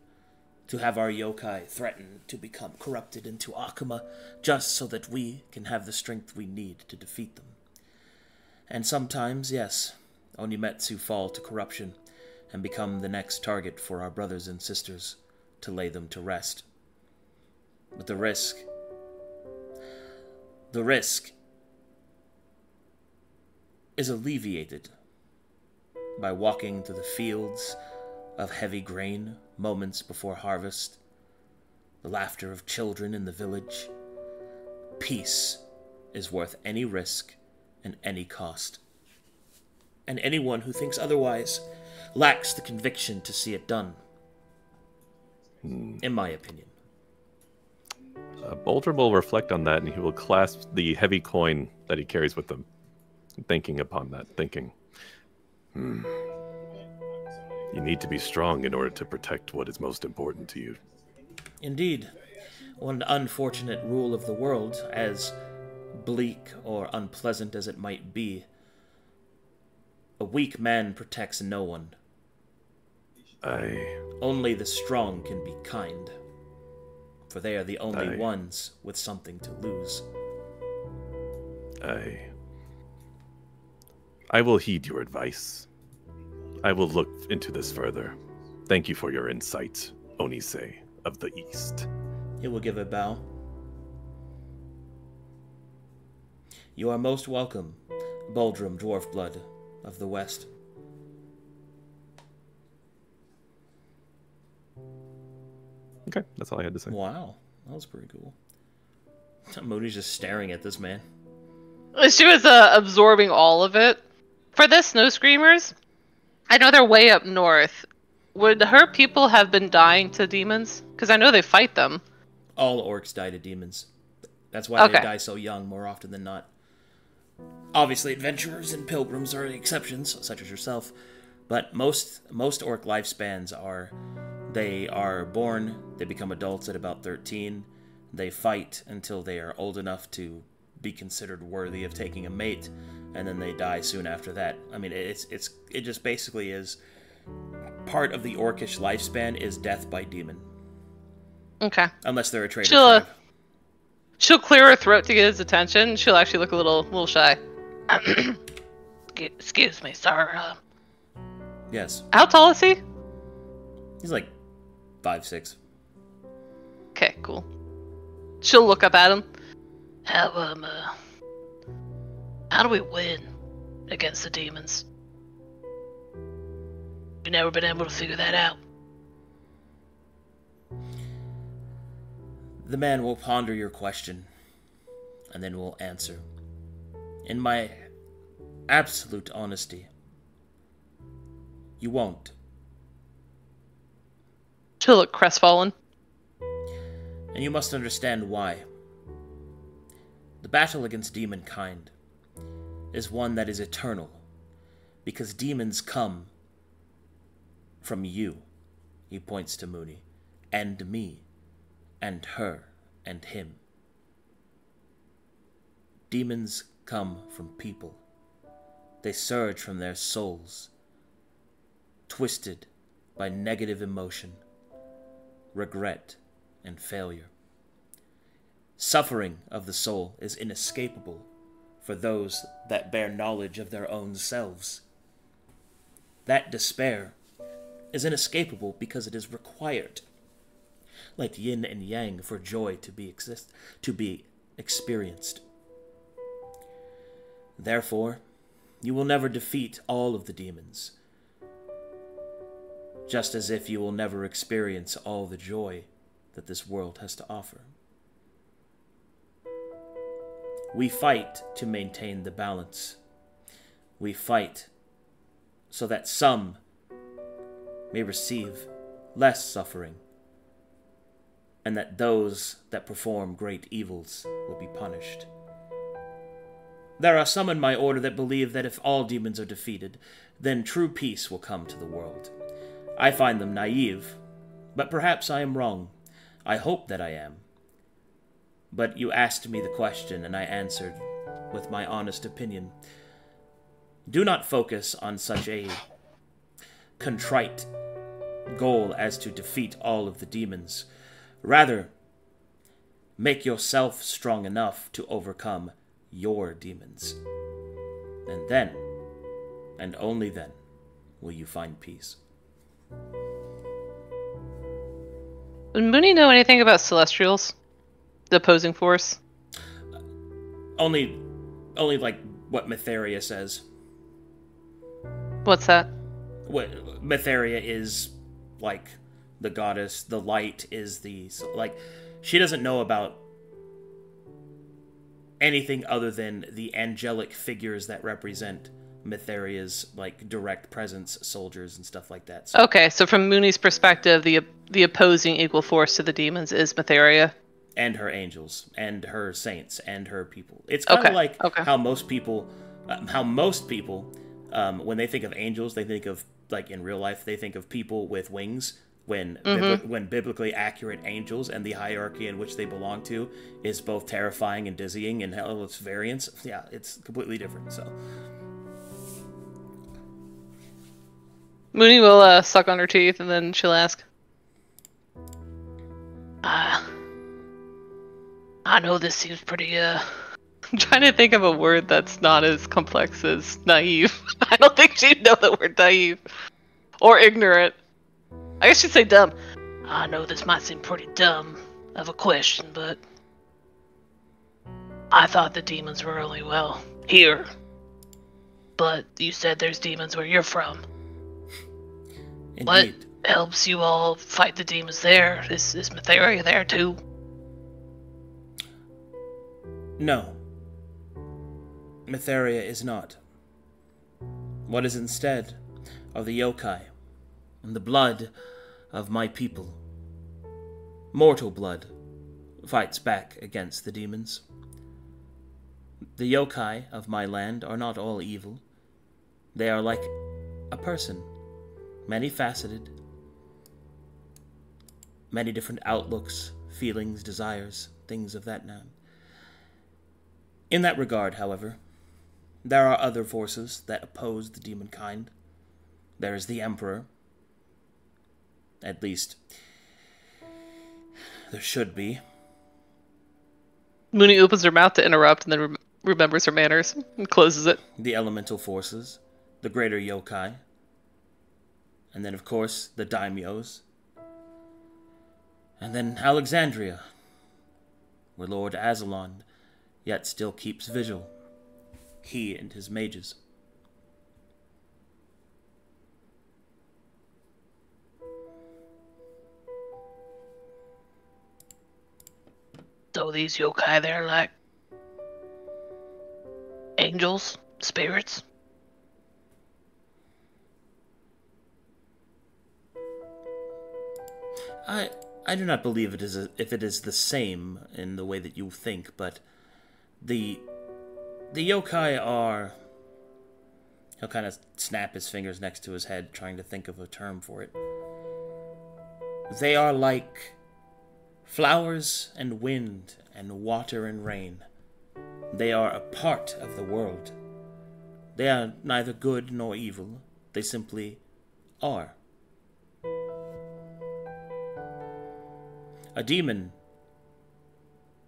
to have our yokai threaten to become corrupted into Akuma, just so that we can have the strength we need to defeat them. And sometimes, yes, Onimetsu fall to corruption and become the next target for our brothers and sisters to lay them to rest. But the risk is alleviated by walking through the fields of heavy grain moments before harvest, the laughter of children in the village. Peace is worth any risk and any cost. And anyone who thinks otherwise lacks the conviction to see it done, in my opinion. Boldrum will reflect on that, and he will clasp the heavy coin that he carries with him, thinking upon that, thinking, You need to be strong in order to protect what is most important to you. Indeed. One unfortunate rule of the world, as bleak or unpleasant as it might be, a weak man protects no one. Only the strong can be kind, for they are the only ones with something to lose. I will heed your advice. I will look into this further. Thank you for your insight, Onise of the East. He will give a bow. You are most welcome, Boldrum Dwarfblood of the West. Okay, that's all I had to say. Wow, that was pretty cool. Moony's just staring at this man. She was absorbing all of it. For the Snow Screamers, I know they're way up north. Would her people have been dying to demons? Because I know they fight them. All orcs die to demons. That's why they die so young more often than not. Obviously, adventurers and pilgrims are the exceptions, such as yourself. But most orc lifespans are, they are born, they become adults at about 13, they fight until they are old enough to be considered worthy of taking a mate, and then they die soon after that. I mean, it just basically is part of the orcish lifespan is death by demon. Okay. Unless they're a traitor tribe. She'll clear her throat to get his attention. She'll actually look a little shy. Excuse me, sir. Yes. How tall is he? He's like 5'6". Okay, cool. She'll look up at him. How do we win against the demons? We've never been able to figure that out. The man will ponder your question, and then will answer. In my absolute honesty, you won't. She'll look crestfallen. And you must understand why. The battle against demonkind is one that is eternal, because demons come from you, he points to Moony, and me, and her, and him. Demons come from people. They surge from their souls, twisted by negative emotion, regret, and failure. Suffering of the soul is inescapable for those that bear knowledge of their own selves. That despair is inescapable because it is required, like yin and yang, for joy to be experienced. Therefore, you will never defeat all of the demons, just as if you will never experience all the joy that this world has to offer. We fight to maintain the balance. We fight so that some may receive less suffering, and that those that perform great evils will be punished. There are some in my order that believe that if all demons are defeated, then true peace will come to the world. I find them naive, but perhaps I am wrong. I hope that I am. But you asked me the question, and I answered with my honest opinion. Do not focus on such a contrite goal as to defeat all of the demons. Rather, make yourself strong enough to overcome your demons. And then, and only then, will you find peace. Does Moony know anything about Celestials? The opposing force? Only like what Matheria says. What's that? What Matheria is like the goddess, the light is the like. She doesn't know about anything other than the angelic figures that represent Matheria's like direct presence, soldiers and stuff like that. So. Okay, so from Moony's perspective, the opposing equal force to the demons is Matheria. And her angels, and her saints, and her people. It's kind of like how most people, when they think of angels, they think of, like in real life, they think of people with wings. When biblically accurate angels and the hierarchy in which they belong to is both terrifying and dizzying and hell its variants, yeah, it's completely different. So Moony will suck on her teeth, and then she'll ask, I know this seems pretty, I'm trying to think of a word that's not as complex as naive. I don't think she'd know the word naive. Or ignorant. I guess she'd say dumb. I know this might seem pretty dumb of a question, but I thought the demons were only, well, here. But you said there's demons where you're from. Indeed. What helps you all fight the demons there? Is Matheria there too? No. Matheria is not. What is instead are the yokai, and the blood of my people. Mortal blood fights back against the demons. The yokai of my land are not all evil. They are like a person, many-faceted, many different outlooks, feelings, desires, things of that nature. In that regard, however, there are other forces that oppose the demon kind. There is the Emperor. At least, there should be. Moony opens her mouth to interrupt and then remembers her manners and closes it. The elemental forces, the greater yokai, and then, of course, the daimyos. And then Alexandria, where Lord Azalon yet still keeps vigil, he and his mages. So these yokai, they're like angels, spirits? I do not believe it is if it is the same in the way that you think, but the yokai are... He'll kind of snap his fingers next to his head, trying to think of a term for it. They are like flowers and wind and water and rain. They are a part of the world. They are neither good nor evil. They simply are. A demon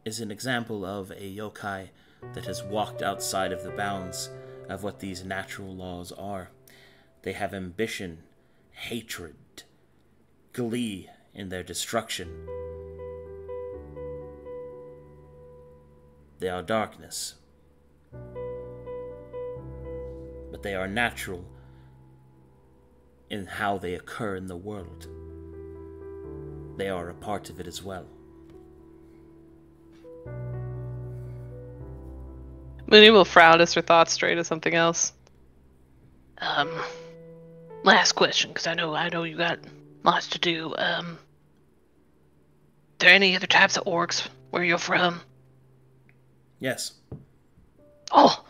is an example of a yokai that has walked outside of the bounds of what these natural laws are. They have ambition, hatred, glee in their destruction. They are darkness. But they are natural in how they occur in the world. They are a part of it as well. Moony will frown as her thoughts stray to something else. Last question, because I know you got lots to do. There any other types of orcs where you're from? Yes. Oh,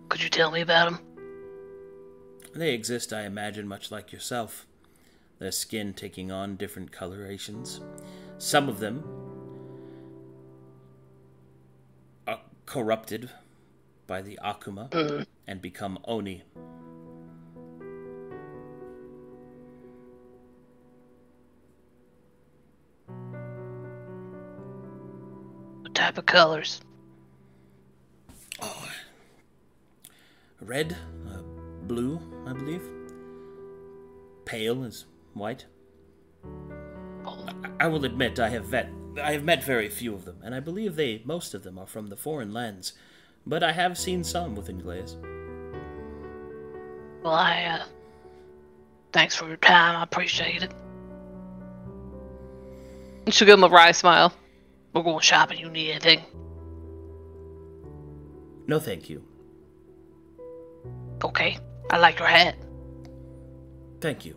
could you tell me about them? They exist, I imagine, much like yourself. Their skin taking on different colorations. Some of them are corrupted by the Akuma and become Oni. What type of colors? Oh, red, blue, I believe. Pale is white. I will admit I have met very few of them, and I believe most of them are from the foreign lands, but I have seen some within Ghaz. Well, thanks for your time. I appreciate it. She'll give him a wry smile. We're going shopping. You need anything? No, thank you. Okay. I like your hat. Thank you.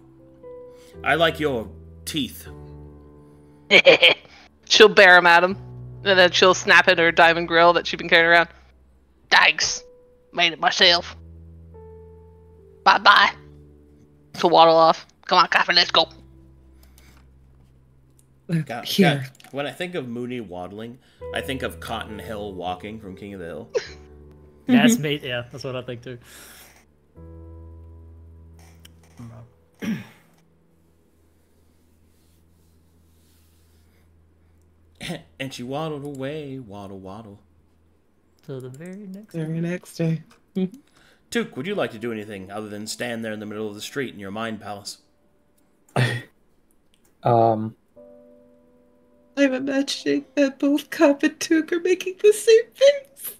I like your teeth. She'll bear him at him, and then she'll snap at her diamond grill that she's been carrying around. Thanks. Made it myself. Bye-bye. She'll waddle off. Come on, Kapheira, let's go. Here. When I think of Moony waddling, I think of Cotton Hill walking from King of the Hill. That's me. Yeah, that's what I think too. And she waddled away, waddle, waddle. So the very next day. Took, would you like to do anything other than stand there in the middle of the street in your mind palace? I'm imagining that both Cup and Took are making the same face.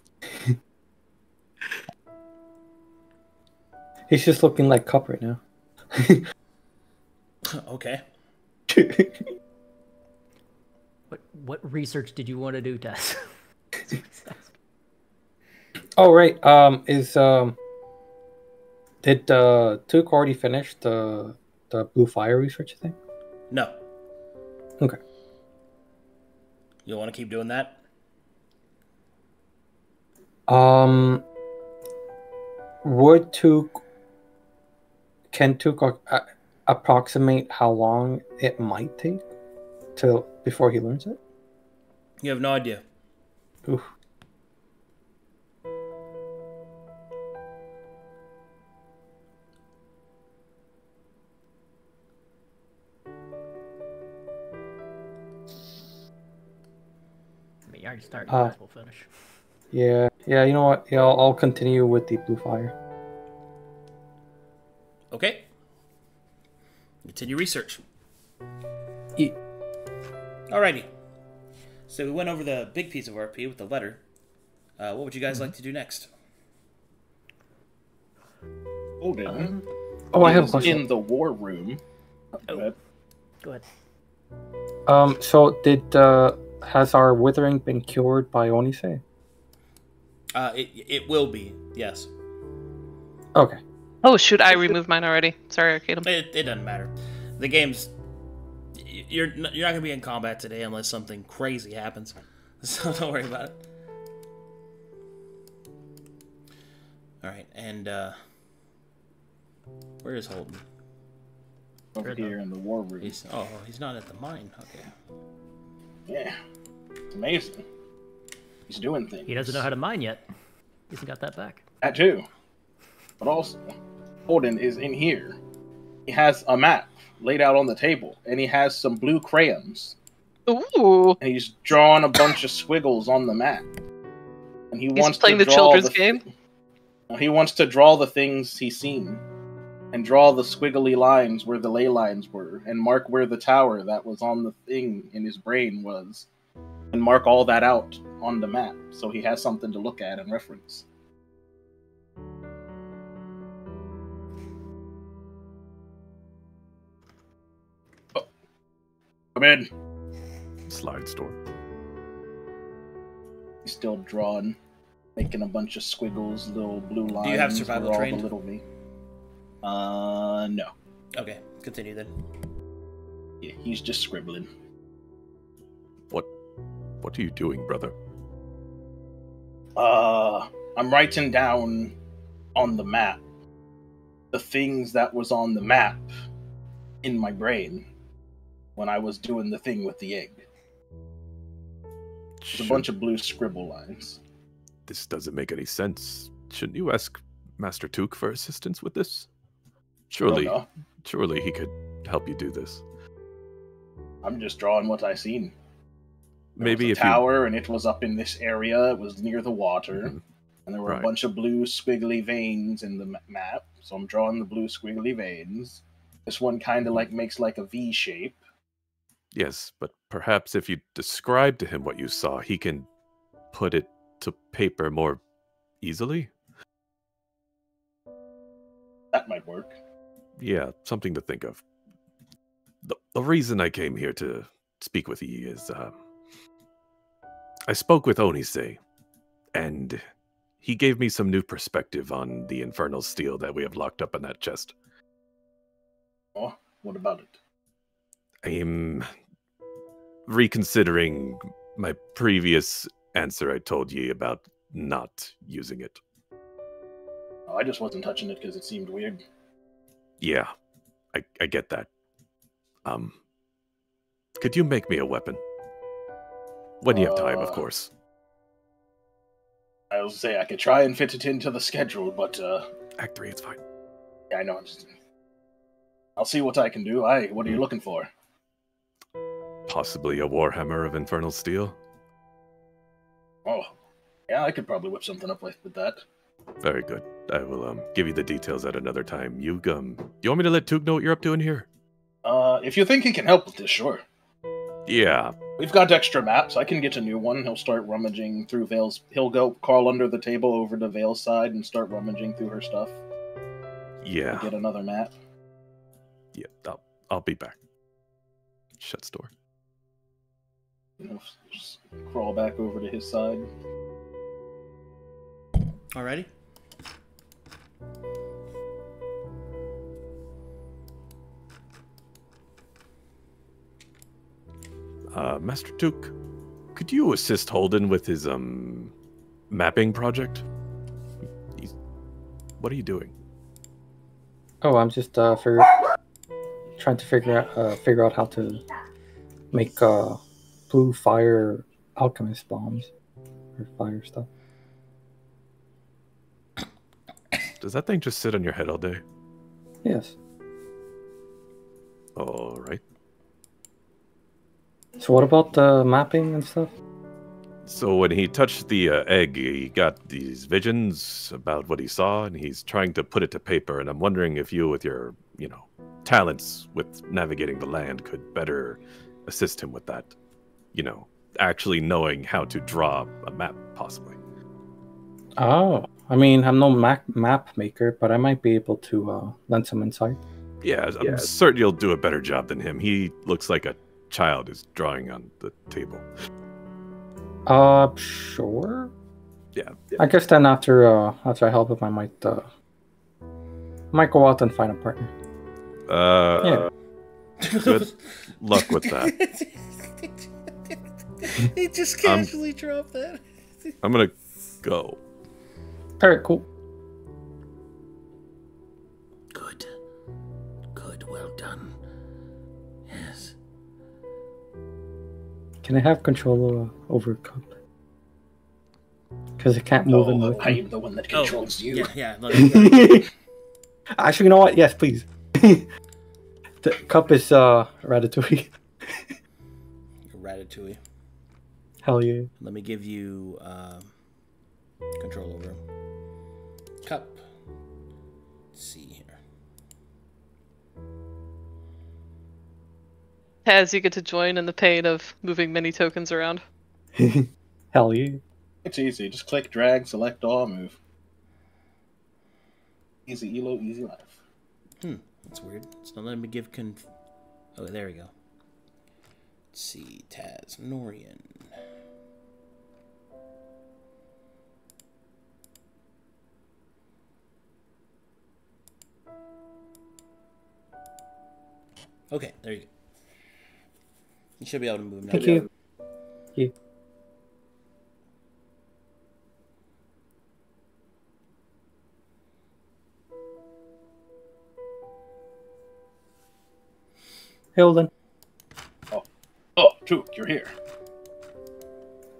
He's just looking like Cup right now. Okay. What research did you want to do, Tess? Oh right. Did Took already finish the blue fire research thing? No. Okay. You want to keep doing that? Can Took approximate how long it might take before he learns it? You have no idea. Oof. I mean, you already started. Might as well finish. Yeah. You know what? Yeah, I'll continue with the blue fire. Okay. Continue research. Yeah. Alrighty. So we went over the big piece of RP with the letter. What would you guys like to do next? Holdan. I have a question. In the war room. Go ahead. So has our withering been cured by Onisei? It will be, yes. Okay. Oh shoot, I removed mine already. Sorry, Arcadum. It doesn't matter. The game's... You're not going to be in combat today unless something crazy happens. So don't worry about it. Alright, and where is Holdan? Over here in the war room. He's not at the mine. Okay. Yeah. It's amazing. He's doing things. He doesn't know how to mine yet. He hasn't got that back. That too. But also, Holdan is in here. He has a map laid out on the table, and he has some blue crayons. Ooh. And he's drawn a bunch of squiggles on the map. And He's playing the children's game? He wants to draw the things he's seen. And draw the squiggly lines where the ley lines were. And mark where the tower that was on the thing in his brain was. And mark all that out on the map. So he has something to look at and reference. Oh. Come in. Slides door. He's still drawing, making a bunch of squiggles, little blue lines. Do you have survival where all trained? the little no. Okay, continue then. Yeah, he's just scribbling. What are you doing, brother? I'm writing down on the map the things that was on the map in my brain when I was doing the thing with the egg. There's a bunch of blue scribble lines. This doesn't make any sense. Shouldn't you ask Master Took for assistance with this? Surely he could help you do this. I'm just drawing what I seen. Maybe if tower, and it was up in this area. It was near the water, and there were a bunch of blue squiggly veins in the map. So I'm drawing the blue squiggly veins. This one kind of makes like a V shape. Yes, but perhaps if you describe to him what you saw, he can put it to paper more easily. That might work. Yeah, something to think of. The reason I came here to speak with you is, I spoke with Onise, and he gave me some new perspective on the infernal steel that we have locked up in that chest. Oh, what about it? I'm reconsidering my previous answer I told ye about not using it. Oh, I just wasn't touching it because it seemed weird. Yeah, I get that. Could you make me a weapon? When you have time, of course. I will say I could try and fit it into the schedule, but Act 3, it's fine. Yeah, I know. I'll see what I can do. What are you looking for? Possibly a warhammer of infernal steel. Oh, yeah, I could probably whip something up with that. Very good. I will give you the details at another time. You want me to let Took know what you're up to in here? If you think he can help with this, sure. Yeah. We've got extra maps. I can get a new one. He'll start rummaging through Vale's. He'll go crawl under the table over to Vale's side and start rummaging through her stuff. Yeah. Get another map. Yeah, I'll be back. Shuts door. Just crawl back over to his side. Alrighty. Master Took, could you assist Holdan with his mapping project? What are you doing? Oh, I'm just trying to figure out how to make blue fire alchemist bombs or fire stuff. Does that thing just sit on your head all day? Yes. All right. So what about the mapping and stuff? So when he touched the egg, he got these visions about what he saw, and he's trying to put it to paper. And I'm wondering if you, with your, talents with navigating the land, could better assist him with that. Actually knowing how to draw a map, possibly. Oh, I mean, I'm no map maker, but I might be able to lend some insight. Yeah, I'm certain you'll do a better job than him. He looks like a child who's drawing on the table. Sure. Yeah. I guess then after I help him, I might go out and find a partner. Yeah. Good luck with that. He just casually dropped that. I'm gonna go. Alright, cool. Good. Well done. Yes. Can I have control over a cup? Because it can't move in Oh, with I me. am the one that controls you. Yeah. Actually, you know what? Yes, please. The cup is Ratatouille. Ratatouille. Hell yeah. Let me give you control over him. Cup. Let's see here. Taz, you get to join in the pain of moving many tokens around. Hell yeah. It's easy. Just click, drag, select all, move. Easy elo, easy life. That's weird. It's not letting me give Oh, there we go. Let's see. Tasnorian. Okay, there you go. You should be able to move now. Thank you. Yeah. Holdan. Oh, Took, you're here.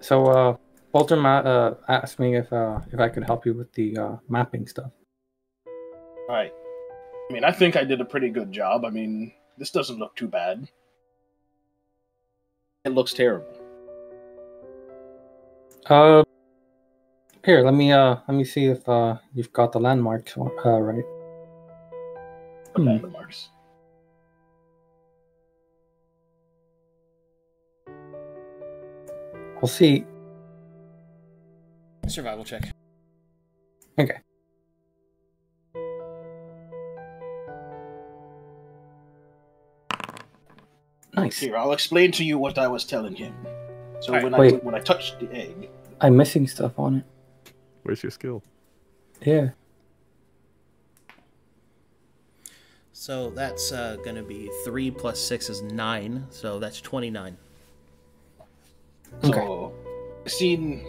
So, Boldrum asked me if I could help you with the mapping stuff. Right. I mean, I think I did a pretty good job. I mean, this doesn't look too bad. It looks terrible. Here, let me see if you've got the landmarks right. The landmarks. We'll see. Survival check. Okay. Nice. Here, I'll explain to you what I was telling him. So Right. when I touched the egg, I'm missing stuff on it. Where's your skill? Yeah. So that's going to be 3 plus 6 is 9. So that's 29. so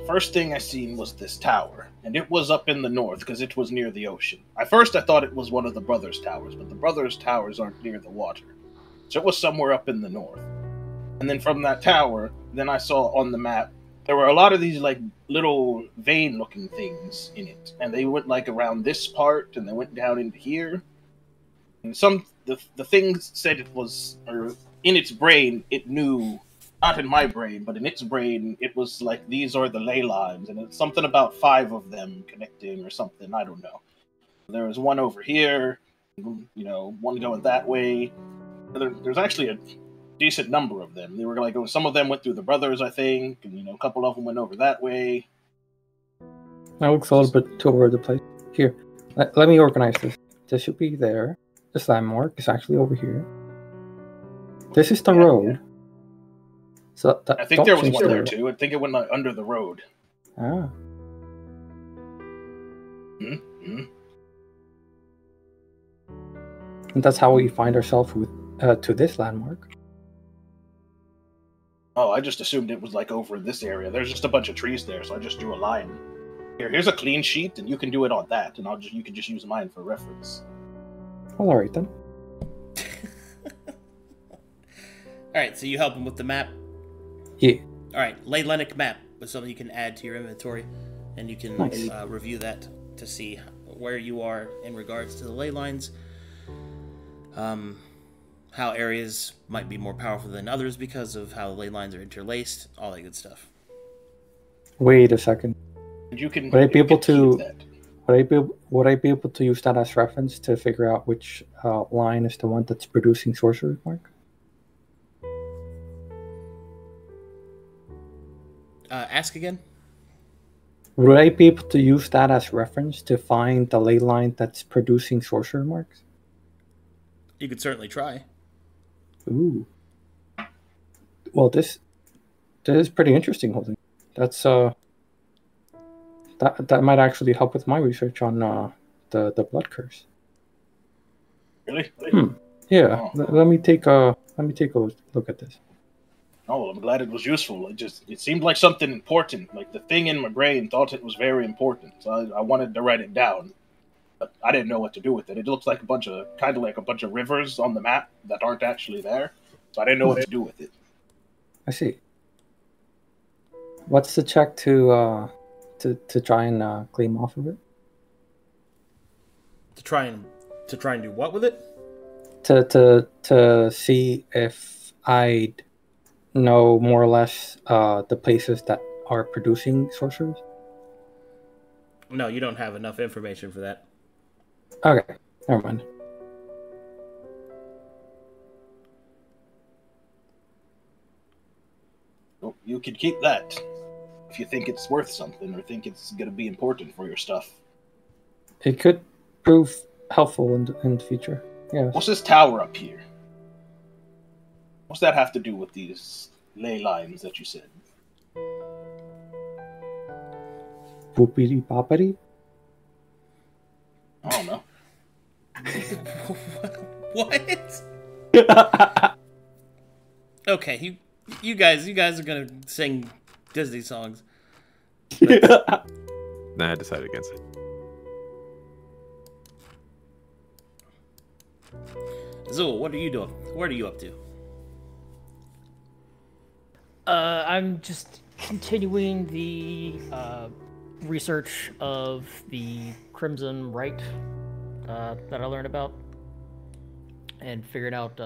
first thing I seen was this tower, and it was up in the north because it was near the ocean. At first I thought it was one of the brothers' towers, but the brothers' towers aren't near the water. So it was somewhere up in the north. And then from that tower, then I saw on the map, there were a lot of these like little vein-looking things in it. And they went like around this part, and they went down into here. And the thing said it was, or in its brain, it knew, not in my brain, but in its brain, it was like, these are the ley lines. And it's something about 5 of them connecting or something, I don't know. There was one over here, one going that way. There's actually a decent number of them. They were like, some of them went through the brothers, I think, and a couple of them went over that way. That looks a little bit too over the place. Here, let me organize this. This should be there. This landmark is actually over here. This is the road. So I think there was one there too. I think it went under the road. Ah. Mm-hmm. And that's how we find ourselves to this landmark. Oh, I just assumed it was like over in this area. There's just a bunch of trees there, so I just drew a line. Here's a clean sheet, and you can do it on that, and you can just use mine for reference. Well, all right then. Alright, so you help him with the map? Yeah. Alright, Leylenic map is something you can add to your inventory, and you can review that to see where you are in regards to the ley lines. How areas might be more powerful than others because of how the ley lines are interlaced, all that good stuff. Wait a second. You can. Would I be able to? Would I be able to use that as reference to figure out which line is the one that's producing sorcery mark? Ask again. Would I be able to use that as reference to find the ley line that's producing sorcerer marks? You could certainly try. Ooh. Well, this is pretty interesting, Holden. That's that might actually help with my research on the blood curse. Really? Yeah. Oh. Let me take a look at this. Oh, well, I'm glad it was useful. It seemed like something important. Like the thing in my brain thought it was very important. So I wanted to write it down, but I didn't know what to do with it. It looks like kind of like a bunch of rivers on the map that aren't actually there. So I didn't know what to do with it. I see. What's the check to to try and claim off of it. To try and do what with it? To see if I'd know more or less the places that are producing sorcerers. No, you don't have enough information for that. Okay, never mind. Well, you could keep that if you think it's worth something or think it's going to be important for your stuff. It could prove helpful in the future. Yeah. What's this tower up here? What's that have to do with these ley lines that you said? Poopity poppity? I don't know. What? Okay, you guys are gonna sing Disney songs. Nah, I decided against it. Zu'el, what are you doing? What are you up to? I'm just continuing the research of the Crimson Rite that I learned about, and figuring out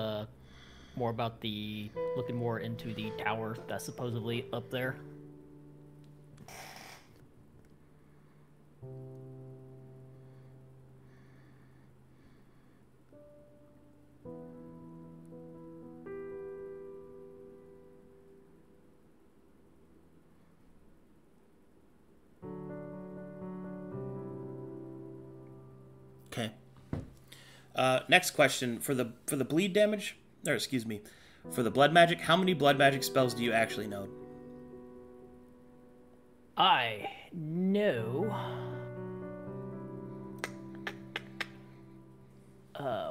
more about looking more into the tower that's supposedly up there. Okay. Next question for the bleed damage, or excuse me, for the blood magic. How many blood magic spells do you actually know? I know.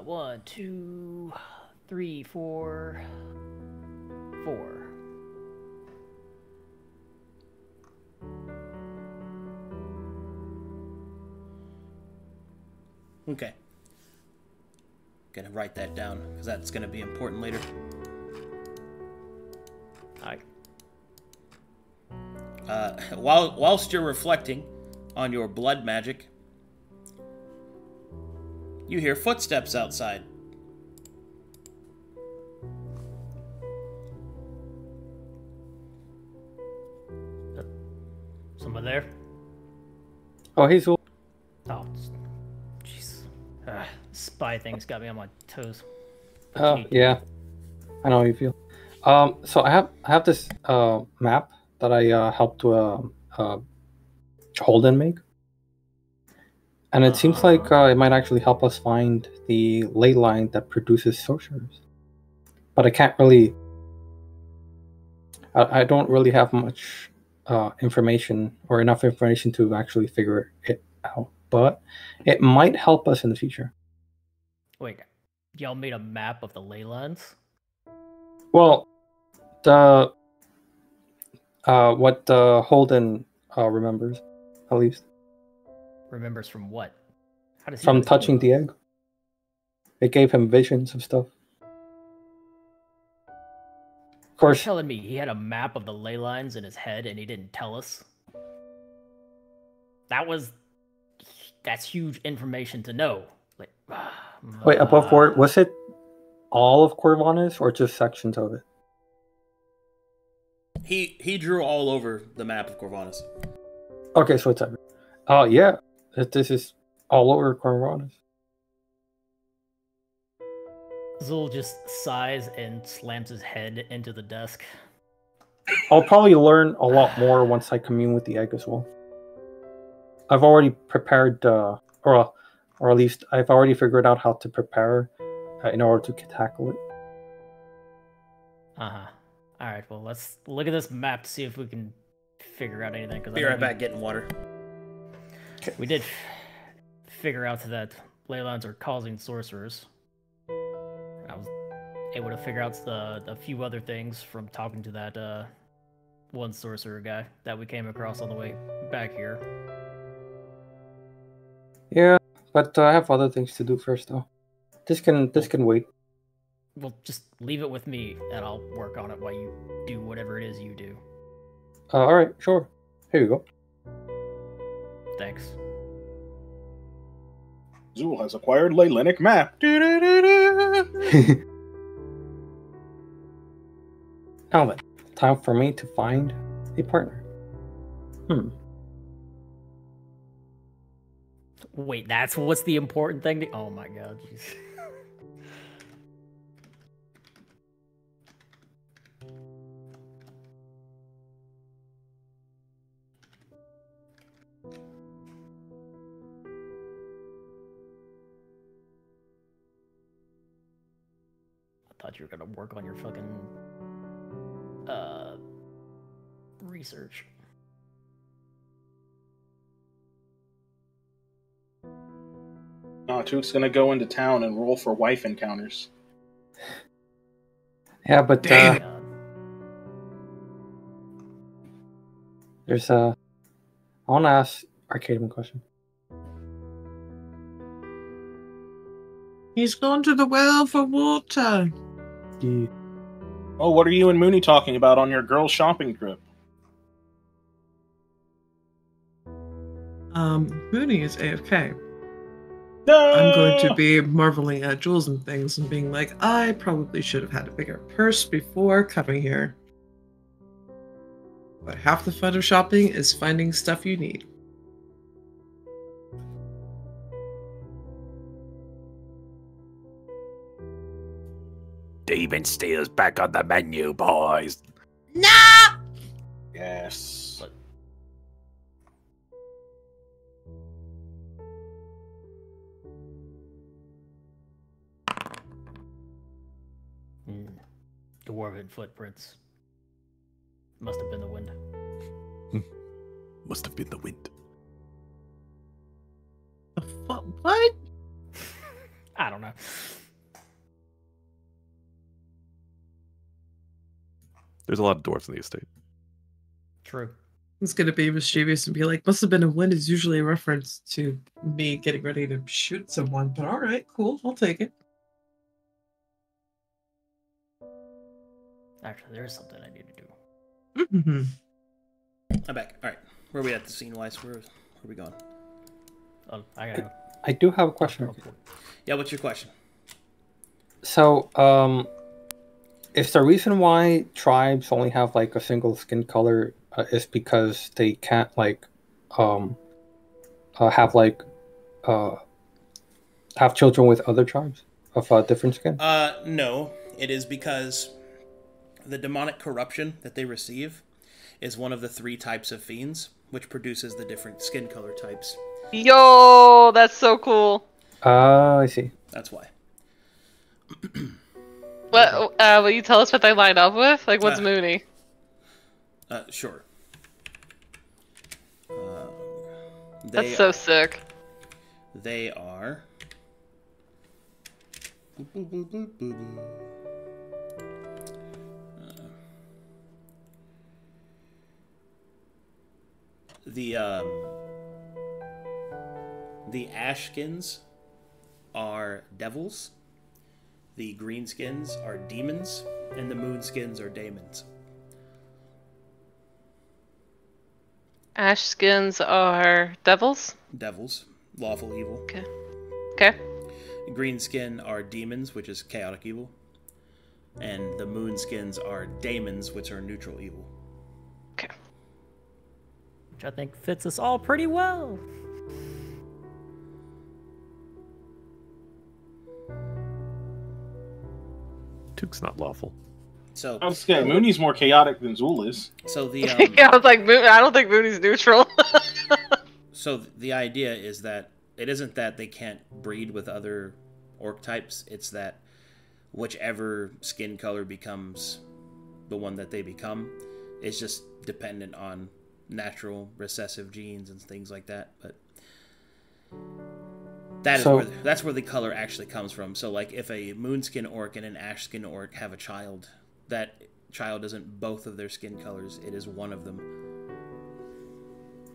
1, 2, 3, 4. Okay. Gonna write that down because that's gonna be important later. Alright. Whilst you're reflecting on your blood magic, you hear footsteps outside. Someone there? Oh, hey, Zu'el. Oh, jeez. Spy thing's got me on my toes. Oh, yeah. I know how you feel. So I have this map that I helped Holdan make, and it seems like it might actually help us find the ley line that produces sorcerers. But I can't really. I don't really have much information or enough information to actually figure it out. But it might help us in the future. Wait, y'all made a map of the ley lines? Well, the what Holden remembers, at least. Remembers from what? How does he From know touching the egg. It gave him visions of stuff. Of You're course. telling me he had a map of the ley lines in his head and he didn't tell us? That's huge information to know. Like, Wait, above board, was it all of Corvanis or just sections of it? He drew all over the map of Corvanis. Okay, so it's every. Oh yeah, this is all over Corvanis. Zu'el just sighs and slams his head into the desk. I'll probably learn a lot more once I commune with the egg as well. I've already prepared, or at least I've already figured out how to prepare in order to tackle it. Uh-huh. Alright, well, let's look at this map to see if we can figure out anything. Be right back getting water. We did figure out that ley lines are causing sorcerers. I was able to figure out a few other things from talking to that one sorcerer guy that we came across on the way back here. Yeah, but I have other things to do first, though. This can wait. Well, just leave it with me, and I'll work on it while you do whatever it is you do. All right, sure. Here you go. Thanks. Zu'el has acquired Leylenic map. Now then, time for me to find a partner. Wait, that's what's the important thing? Oh my god, jeez. I thought you were gonna work on your fucking research. No, Took's gonna go into town and roll for wife encounters. Yeah, but Damn. there's I want to ask Arcadum a question. He's gone to the well for water. Yeah. Oh, what are you and Moony talking about on your girls' shopping trip? Moony is AFK. No! I'm going to be marveling at jewels and things and being like, I probably should have had a bigger purse before coming here. But half the fun of shopping is finding stuff you need. Demon Steel's back on the menu, boys. Yes. Dwarven footprints. Must have been the wind. Must have been the wind. The fuck? What? I don't know. There's a lot of dwarves in the estate. True. It's gonna be mischievous and be like, must have been a wind is usually a reference to me getting ready to shoot someone, but alright, cool, I'll take it. Actually, there is something I need to do. Mm-hmm. I'm back. All right, where are we at the scene wise? Where are we going? Oh, I gotta go. I do have a question. Yeah, what's your question? So, is the reason why tribes only have like a single skin color is because they can't like have children with other tribes of different skin? No, it is because the demonic corruption that they receive is one of the 3 types of fiends, which produces the different skin color types. Yo, that's so cool. I see. That's why. What? Will you tell us what they line up with? Like, what's Moony? Sure. That's so sick. They are. The Ashskins are devils, the Greenskins are demons, and the Moonskins are daemons. Ashskins are devils? Devils, lawful evil. Okay. Okay. Greenskin are demons, which is chaotic evil. And the Moonskins are daemons, which are neutral evil. Okay. Which I think fits us all pretty well. Took's not lawful. So I was scared. Mooney's more chaotic than Zu'el is. So the Yeah, I was like, I don't think Moony's neutral. so the idea is that it isn't that they can't breed with other orc types, it's that whichever skin color becomes the one that they become is just dependent on natural recessive genes and things like that. But that's where the color actually comes from. So like if a moonskin orc and an ashskin orc have a child, that child isn't both of their skin colors, it is one of them.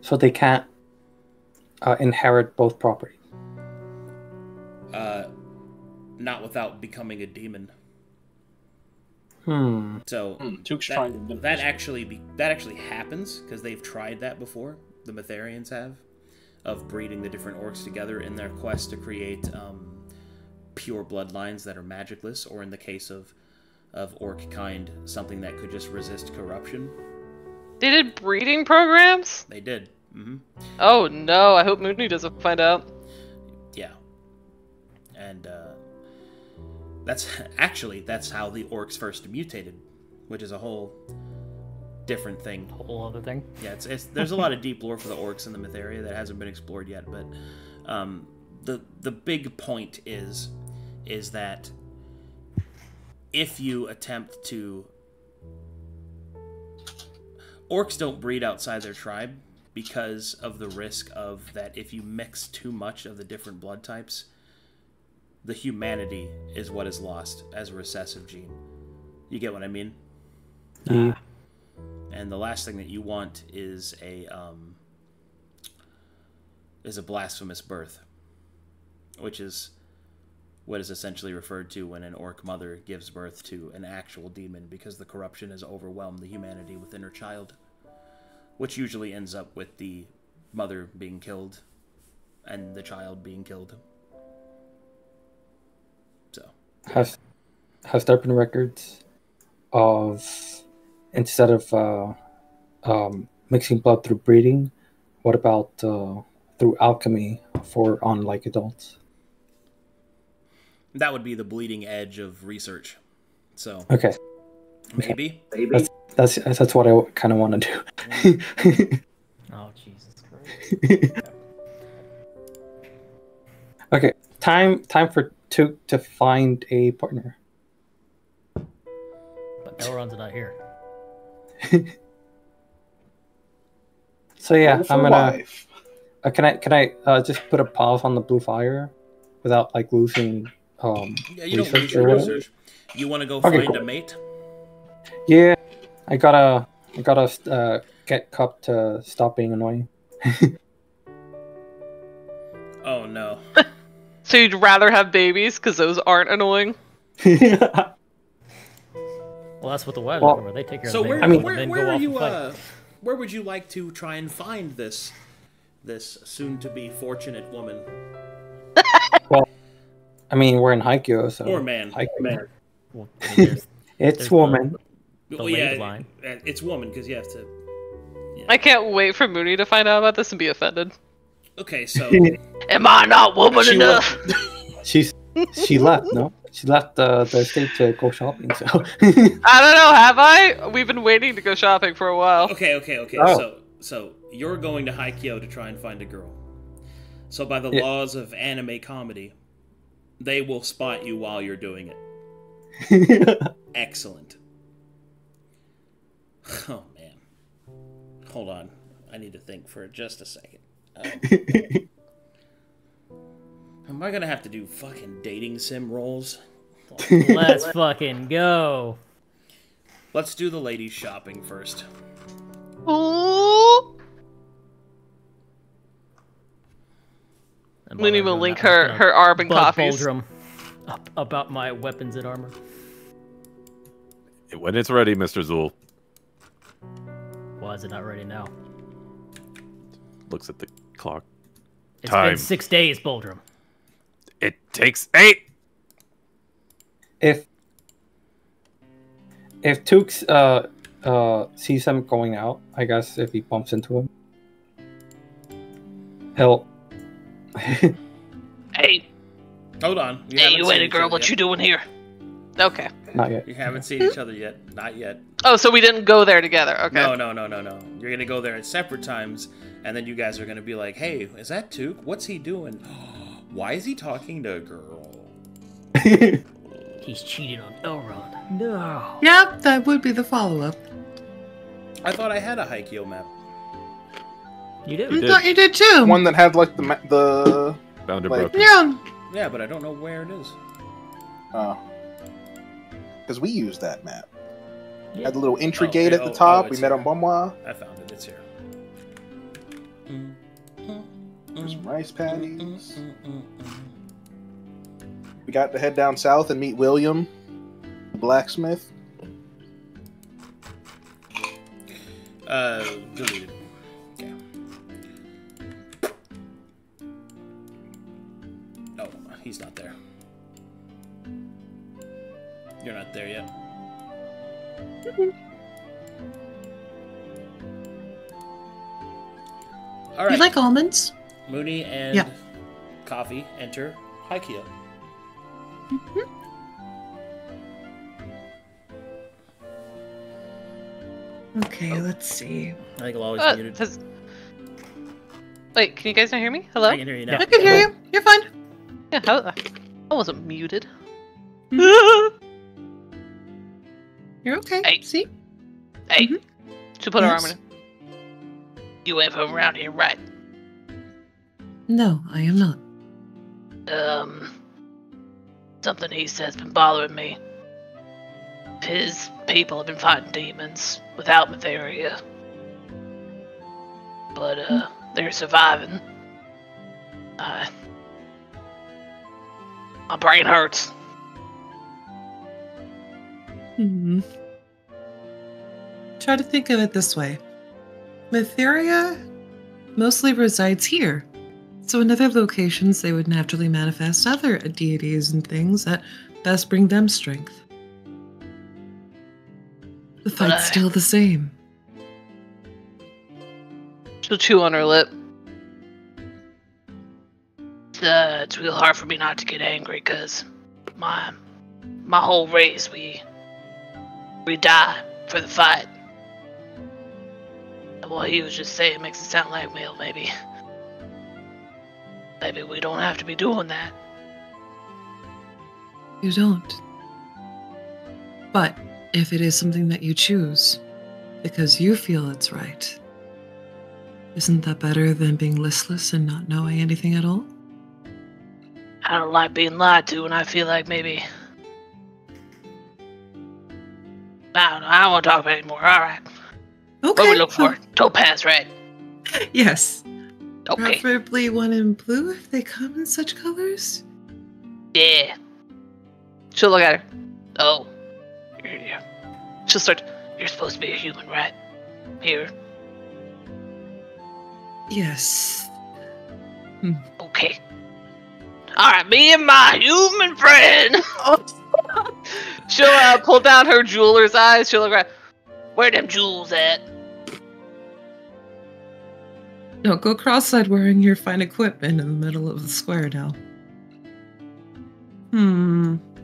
So they can't inherit both properties? Not without becoming a demon. So Took's trying to that actually happens because they've tried that before. The Metharians have. of breeding the different orcs together in their quest to create pure bloodlines that are magicless, or in the case of orc kind, something that could just resist corruption. They did breeding programs? They did. Mm-hmm. Oh no, I hope Moony doesn't find out. Yeah. And that's how the orcs first mutated, which is a whole different thing. Whole other thing. Yeah, there's a lot of deep lore for the orcs in the myth area that hasn't been explored yet, but the big point is that if you attempt to... Orcs don't breed outside their tribe because of the risk of that if you mix too much of the different blood types, the humanity is what is lost as a recessive gene. You get what I mean? Yeah. And the last thing that you want is a blasphemous birth, which is what is essentially referred to when an orc mother gives birth to an actual demon, because the corruption has overwhelmed the humanity within her child, which usually ends up with the mother being killed and the child being killed. So has there been records of, instead of mixing blood through breeding, what about through alchemy on like adults? that would be the bleeding edge of research. So okay, maybe. That's what I kind of want to do. Oh, Jesus Christ. Okay, time for Took to find a partner. But Elrond's not here. So yeah, I'm gonna. Wife. Can I just put a pause on the blue fire without like losing Yeah, you don't lose research or your whatever? research. You want to go Okay, find cool. a mate? Yeah, I gotta get Cup to stop being annoying. Oh no. So you'd rather have babies because those aren't annoying? Well, that's what the wives Well, are for. They take care So of the where, babies where, and then where go are off you? and fight. Where would you like to try and find this soon-to-be fortunate woman Well, I mean we're in Hykyo, so or man? Hykyo. Well, I mean, It's there's woman. The Well, lady yeah, line. it's woman because you have to. I can't wait for Moony to find out about this and be offended. Okay, so Am I not woman She enough? She left. No, she left the state to go shopping. So I don't know, have I? We've been waiting to go shopping for a while. okay. Oh. So you're going to Hykyo to try and find a girl. So by the Yeah. laws of anime comedy, they will spot you while you're doing it. Excellent. Oh man. Hold on. I need to think for just a second. Am I gonna have to do fucking dating sim roles? Let's fucking go. Let's do the ladies shopping first. Ooh. And while Moony they're will doing link that, I'm her gonna arb and bug coffees. Boldrum about my weapons and armor. When it's ready, Mr. Zu'el Why is it not ready now? looks at the clock. It's Time. been 6 days, Boldrum. It takes 8. if Tooks sees him going out, I guess if he bumps into him, he'll. Hey, Hold on. hey, you ain't a each girl. other What yet. you doing here? Okay. Not yet. You haven't seen each other yet. Not yet. Oh, so we didn't go there together. Okay. No. You're gonna go there at separate times, and then you guys are gonna be like, "Hey, is that Took? What's he doing? Why is he talking to a girl?" He's cheating on Elrond. No. Yep, that would be the follow-up. I thought I had a Hykyo map. You did? You I did. thought you did too. One that had like the Found it Like- broken. Yeah. Yeah, but I don't know where it is. because we used that map. Yeah. Had the little entry Oh, gate yeah, at the oh, top. oh, we it's met here. on Bonmois. I found it. It's here. There's some rice patties. We got to head down south and meet William, the blacksmith. Deleted. Yeah. You're not there yet. All right. You like almonds? Moony and Coffee enter Hykyo. Okay, let's see. I think I'll always muted. Wait, can you guys not hear me? Hello? I can hear you now. I can hear you. You're fine. Yeah, I wasn't muted. You're okay. Hey. See? Hey, she put her arm Yes. in. You ain't from around here, right? No, I am not. Something he says been bothering me. His people have been fighting demons without Matheria. But, they're surviving. My brain hurts. Try to think of it this way. Matheria mostly resides here. So in other locations, they would naturally manifest other deities and things that best bring them strength. The fight's still the same. She'll chew on her lip. It's real hard for me not to get angry, cause my whole race, we die for the fight. Well, he was just saying makes it sound like, well, maybe we don't have to be doing that. You don't. But if it is something that you choose, because you feel it's right, isn't that better than being listless and not knowing anything at all? I don't like being lied to, and I feel like maybe... I don't know, I don't want to talk about it anymore. Alright. Okay. What we look for? Topaz, right? Yes. Okay. Preferably one in blue if they come in such colors. Yeah. She'll look at her. Oh. She'll start. You're supposed to be a human, right? Here. Yes. Okay. Alright, me and my human friend. She'll pull down her jeweler's eyes. She'll look around. Where them jewels at? Don't go cross-eyed wearing your fine equipment in the middle of the square now.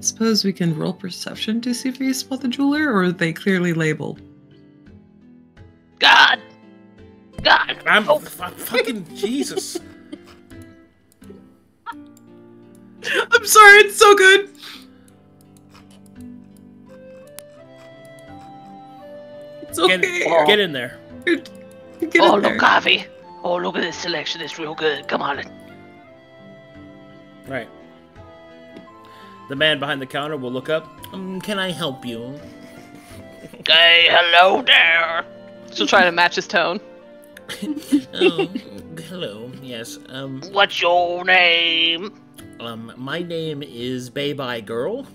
Suppose we can roll perception to see if you spot the jeweler, or are they clearly labeled? God! I'm fucking Jesus. I'm sorry, it's so good! It's okay. Get in there. Get Oh, in there. look, coffee. Oh, look at this selection. It's real good. Come on. Right. The man behind the counter will look up. Can I help you? Hey, hello there. She'll try to match his tone. Oh, hello. Yes. What's your name? My name is Baby Girl.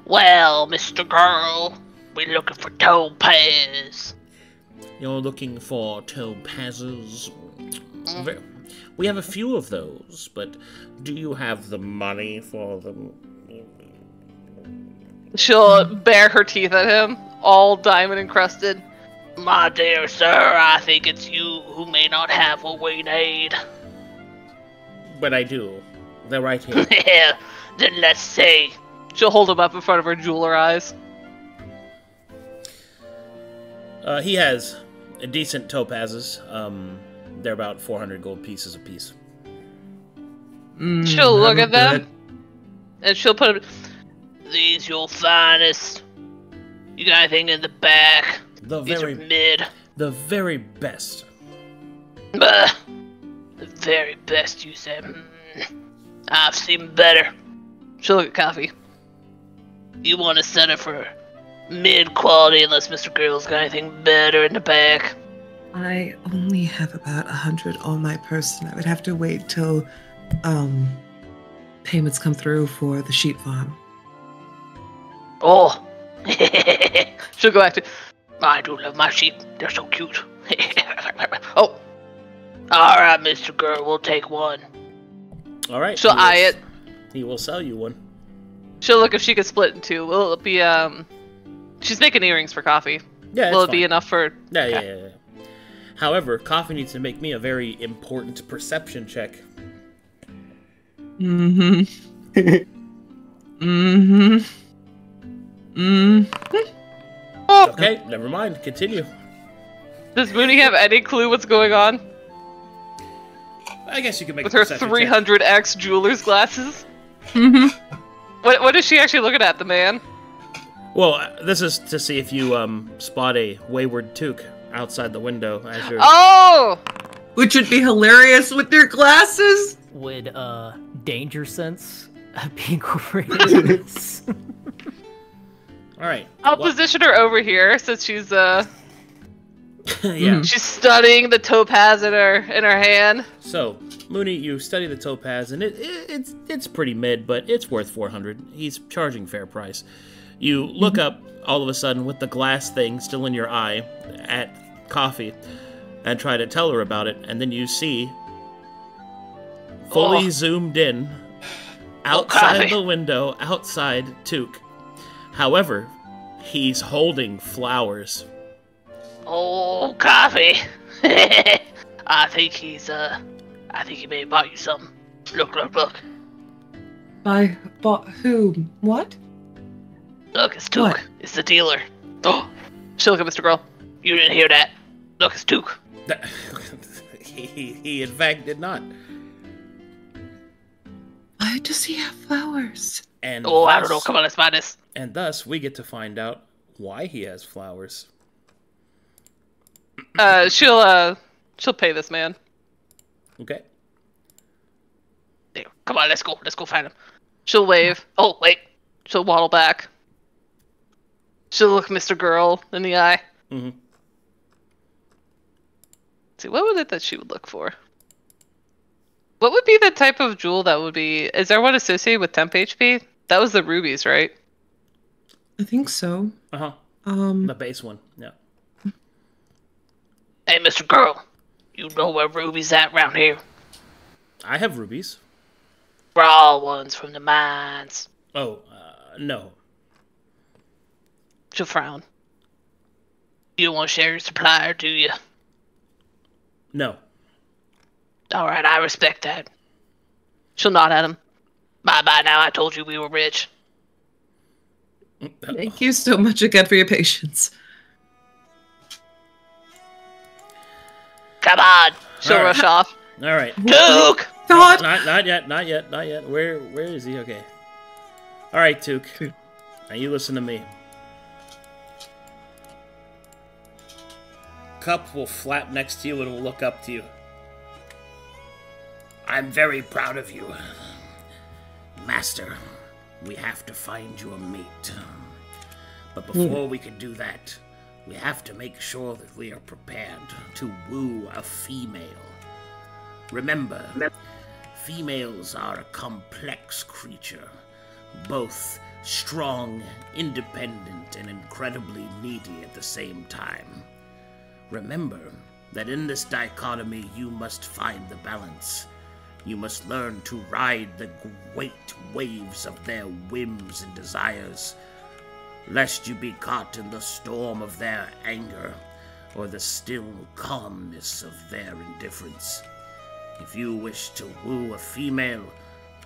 Well, Mr. Girl, we're looking for topaz. You're looking for topazes? We have a few of those, but do you have the money for them? She'll bare her teeth at him, all diamond encrusted. My dear sir, I think it's you who may not have what we need. But I do. They're right here. Then let's see. She'll hold him up in front of her jeweler eyes. He has decent topazes. They're about 400 gold pieces apiece. She'll look at them, and she'll put these your finest. You got anything in the back? These are mid. The very best. The very best, you say? I've seen better. She'll look at coffee. You want to set it for mid quality unless Mr. Girl's got anything better in the back. I only have about 100 on my person. I would have to wait till payments come through for the sheep farm. Oh. She'll go back to, I do love my sheep. They're so cute. Oh. Alright, Mr. Girl, we'll take one. Alright. She'll eye it. He will sell you one. She'll look if she could split in two. Will it be, she's making earrings for Coffee. Yeah, Will it's it be fine. enough for... Yeah, Okay. yeah. However, Coffee needs to make me a very important perception check. Mm-hmm. Mm-hmm. Mm-hmm. Oh! Okay, never mind. Continue. Does Moony have any clue what's going on? I guess you can make With a her perception 300x jeweler's glasses? Mm-hmm. What is she actually looking at, the man? check. Well, this is to see if you spot a wayward toque outside the window as you're... Oh! Which would be hilarious with their glasses. Would danger sense be incorporated in this? All right. I'll position her over here since she's Yeah. she's studying the topaz in her hand. So, Moony, you study the topaz, and it's pretty mid, but it's worth 400. He's charging fair price. You look up all of a sudden with the glass thing still in your eye at Coffee, and try to tell her about it, and then you see fully zoomed in outside Coffee. the window, outside Took. However, he's holding flowers. Oh, Coffee. I think he may have bought you something. Look. By who? What? Look, it's Took. What? It's the dealer. Oh, she'll look at Mr. Girl. You didn't hear that. Look, it's Took. He in fact did not. Why does he have flowers? And Oh, I don't thus- know. Come on, let's find this. And thus, we get to find out why he has flowers. She'll pay this man. Okay. There. Come on, let's go. Let's go find him. She'll wave. Oh, wait. She'll waddle back. She'll look Mr. Girl in the eye. Mm-hmm. Let's see, what was it that she would look for? What would be the type of jewel that would be... Is there one associated with temp HP? That was the rubies, right? I think so. Uh-huh. Um, The base one, yeah. Hey, Mr. Girl. You know where Ruby's at round here? I have rubies. Raw ones from the mines. Oh, no. She'll frown. You don't want to share your supplier, do you? No. Alright, I respect that. She'll nod at him. Bye-bye now, I told you we were rich. thank you so much again for your patience. Come on. She'll All right. rush off. All right. Took! God! Not yet. Where is he? Okay. All right, Took. Now you listen to me. Cup will flap next to you and will look up to you. I'm very proud of you. Master, we have to find you a mate. But before we can do that, we have to make sure that we are prepared to woo a female. Remember, females are a complex creature, both strong, independent, and incredibly needy at the same time. Remember that in this dichotomy you must find the balance. You must learn to ride the great waves of their whims and desires, lest you be caught in the storm of their anger or the still calmness of their indifference. If you wish to woo a female,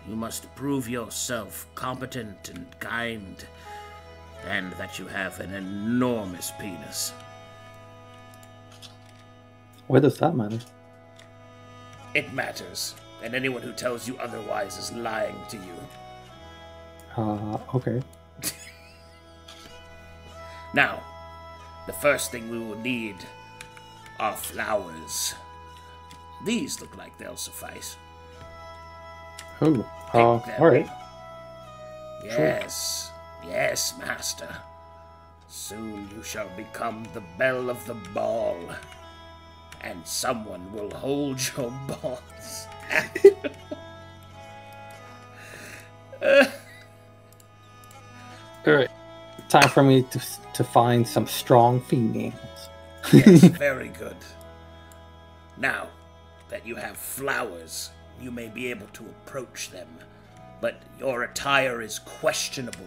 you must prove yourself competent and kind, and that you have an enormous penis. Why does that matter? It matters, and anyone who tells you otherwise is lying to you. Okay. Now, the first thing we will need are flowers. These look like they'll suffice. Oh, Pick them. alright. Yes, yes, master. Soon you shall become the belle of the ball, and someone will hold your balls. Alright. Time for me to find some strong females. Yes, very good. Now that you have flowers, you may be able to approach them but your attire is questionable.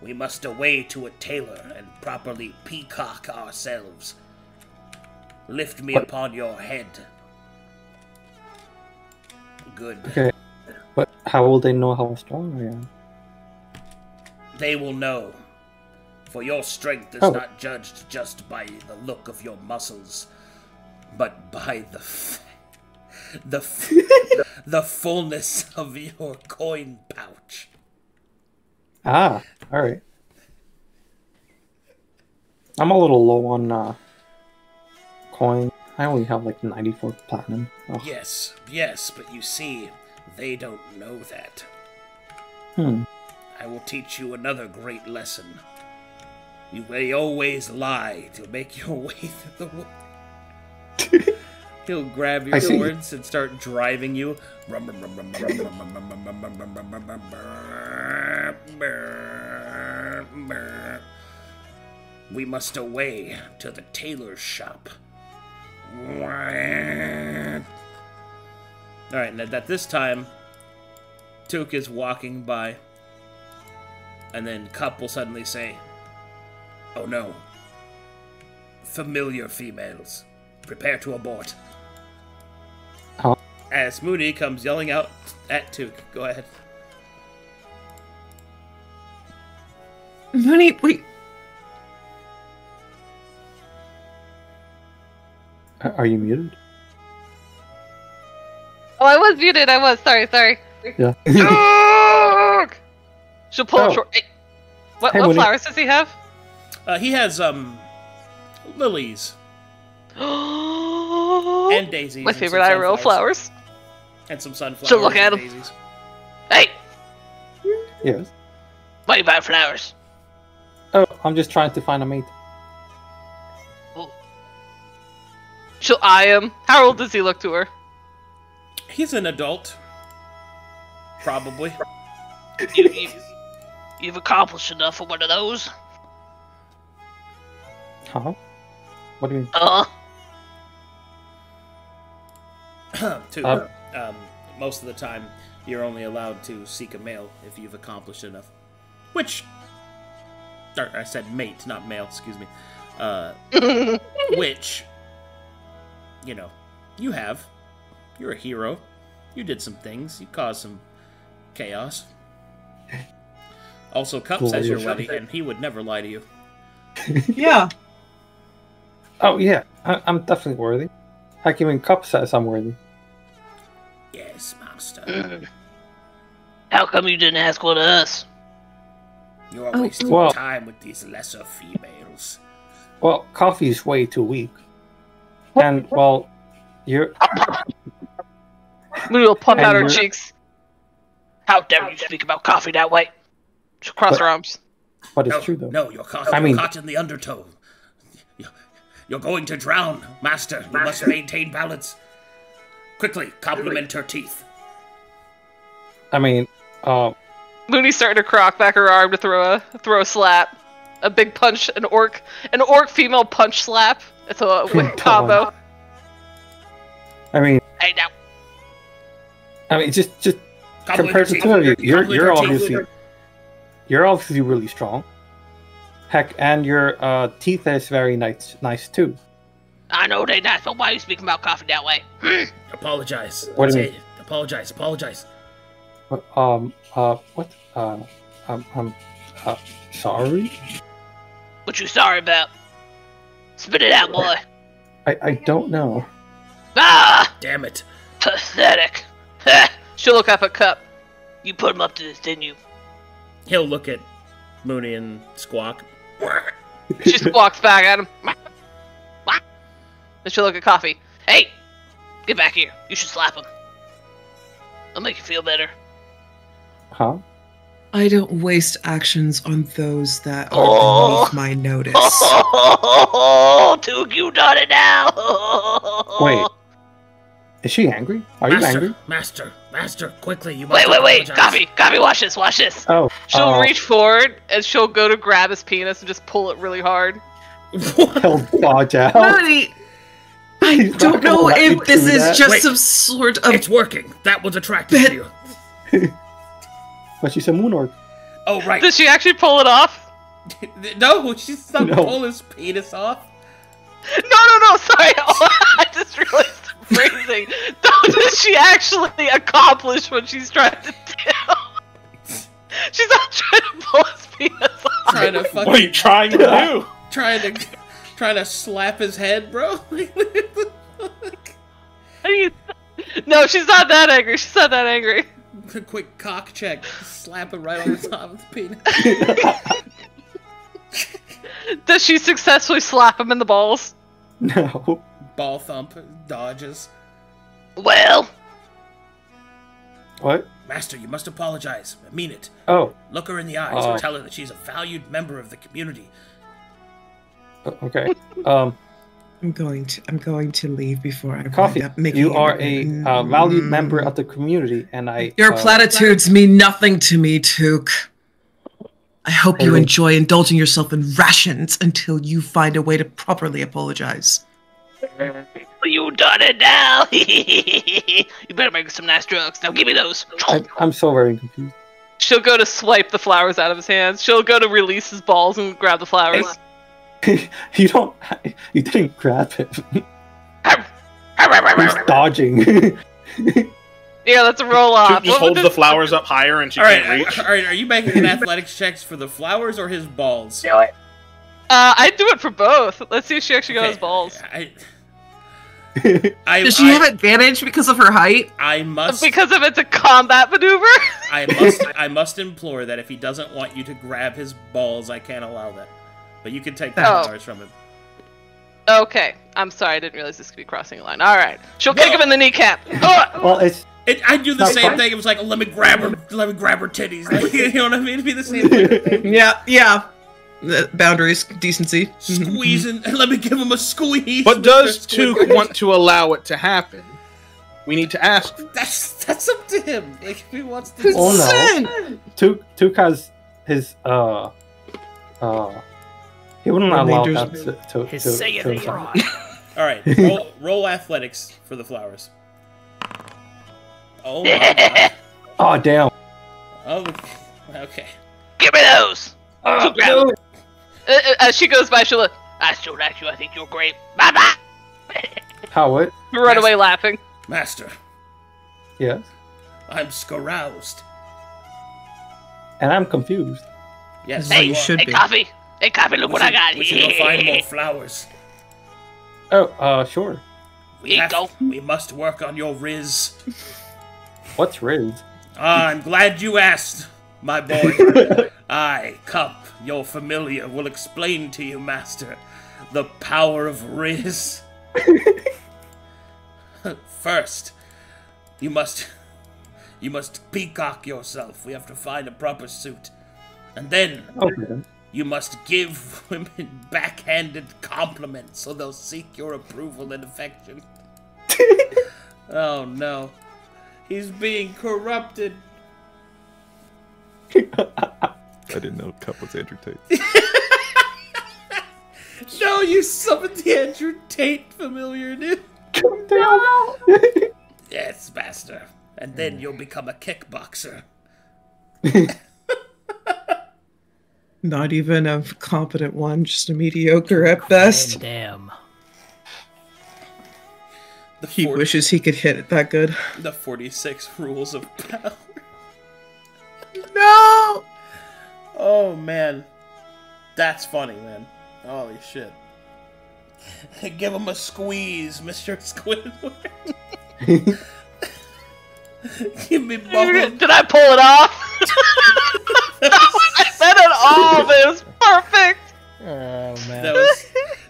We must away to a tailor and properly peacock ourselves. Lift me upon your head. Good. Okay, but how will they know how strong I am? They will know. For your strength is not judged just by the look of your muscles, but by the fullness of your coin pouch. Ah, alright. I'm a little low on coin. I only have like 94 platinum. Oh. Yes, but you see, they don't know that. I will teach you another great lesson. You may always lie to make your way through the wood. He'll grab your swords and start driving you. We must away to the tailor's shop. Alright, and at this time, Took is walking by, and then Cup will suddenly say, "Oh no. Familiar females. Prepare to abort." Huh? As Moony comes yelling out at Took. Go ahead. Moony, wait. Are you muted? Oh, I was muted. I was. Sorry. Yeah. She'll pull up short. Hey, what flowers does he have? He has, lilies. And daisies. My favorite IRL flowers. And some sunflowers. So look at him. Daisies. Hey! Yes. Why you buy flowers? Oh, I'm just trying to find a mate. She'll eye him. How old does he look to her? He's an adult. Probably. You've accomplished enough for one of those. Huh? What do you mean? Most of the time, you're only allowed to seek a male if you've accomplished enough. Which... Or, I said mate, not male, excuse me. Which... You know, you have. You're a hero. You did some things. You caused some chaos. Also, Cup says you're worthy, and he would never lie to you. Yeah. Oh, yeah. I'm definitely worthy. Heck, even Cup says I'm worthy. Yes, master. How come you didn't ask one of us? You're wasting time with these lesser females. Well, Coffee's way too weak. And, well, you're... Moony will pump out her cheeks. How dare you speak about coffee that way? She'll cross her arms. But it's true, though. No, you're caught in the undertow. You're going to drown, master. You must maintain balance. Quickly, compliment her teeth. I mean, Moony's starting to crock back her arm to throw a slap. A big punch, an orc female punch slap. It's a combo. I mean... Hey, now. I mean, just compared to two of you, you're obviously really strong. Heck, and your teeth is very nice too. I know they nice, but why are you speaking about coffee that way? Apologize. What do you mean? Apologize. What? Sorry? What you sorry about? Spit it out, boy. I don't know. Ah! Damn it. Pathetic. She'll look up at Cup. You put him up to this, didn't you? He'll look at Moony and squawk. She squawks back at him. Then she'll look at Coffee. Hey! Get back here. You should slap him. I'll make you feel better. Huh? I don't waste actions on those that are beneath my notice. Oh, Took, you done it now! Wait. Is she angry? Are you angry? Master, quickly, you must Wait, Coffee, watch this. Oh. She'll reach forward, and she'll go to grab his penis and just pull it really hard. He'll dodge out. Moony, I don't know if this is just some sort of... It's working. That was attractive to you. But she's a moon orc. Oh, right. Does she actually pull it off? No, she's not No. pull his penis off. No, sorry. I just realized the phrasing. Does she actually accomplish what she's trying to do? She's not trying to pull his penis off. Trying to fucking... What are you trying to do? Trying to slap his head, bro. No, she's not that angry. She's not that angry. A quick cock check. Slap it right on the top of the penis. Does she successfully slap him in the balls? No. Ball thump. Dodges. Well, What? Master, you must apologize. I mean it. Oh. Look her in the eyes and tell her that she's a valued member of the community. Okay. I'm going to leave before I Coffee. wind up making You are it. a valued member of the community, and I. Your platitudes mean nothing to me, Took. I hope you enjoy indulging yourself in rations until you find a way to properly apologize. you done it now. You better make some nice drugs. Now give me those. I'm so very confused. She'll go to swipe the flowers out of his hands. She'll go to release his balls and grab the flowers. You didn't grab him. He's dodging. Yeah, that's a roll off. Toot just holds the flowers up higher and she can't reach. Alright, are you making an athletics checks for the flowers or his balls? I'd do it for both. Let's see if she actually got his balls. Does she have advantage because of her height? I must... Because if it's a combat maneuver? I must implore that if he doesn't want you to grab his balls, I can't allow that. But you can take the flowers from him. Okay. I'm sorry, I didn't realize this could be crossing a line. Alright. She'll kick him in the kneecap. Well, I do the same thing. It was like, let me grab her titties. Like, you know what I mean? It'd be the same thing. Yeah. Boundaries, decency. Squeezing, let me give him a squeeze. But does Took want to allow it to happen? We need to ask. That's up to him. Like, if he wants to. Oh no. Took has his he wouldn't allow that to Alright, roll athletics for the flowers. Oh my god. Oh damn. Oh, okay. Give me those. No. As she goes by, she'll look. I still like you. I think you're great. Bye bye. How what? Run away laughing. Master. Yes. I'm scaroused. And I'm confused. Yes, Well, you should be. Coffee. Hey, Coffee, look what I got We here. should go find more flowers. Oh, sure. We must work on your Riz. What's Riz? I'm glad you asked, my boy. I, Cup, your familiar, will explain to you, Master, the power of Riz. First, you must peacock yourself. We have to find a proper suit. And then, you must give women backhanded compliments so they'll seek your approval and affection. Oh no. He's being corrupted. I didn't know Cup was Andrew Tate. No, you summoned the Andrew Tate familiar, dude. Come down. Yes, master. And then you'll become a kickboxer. Not even a competent one, just a mediocre at best. Damn. He wishes he could hit it that good. The 46 rules of power. No! Oh, man. That's funny, man. Holy shit. Give him a squeeze, Mr. Squidward. Give me bubble. Did I pull it off? I said it all. It was perfect. Oh man.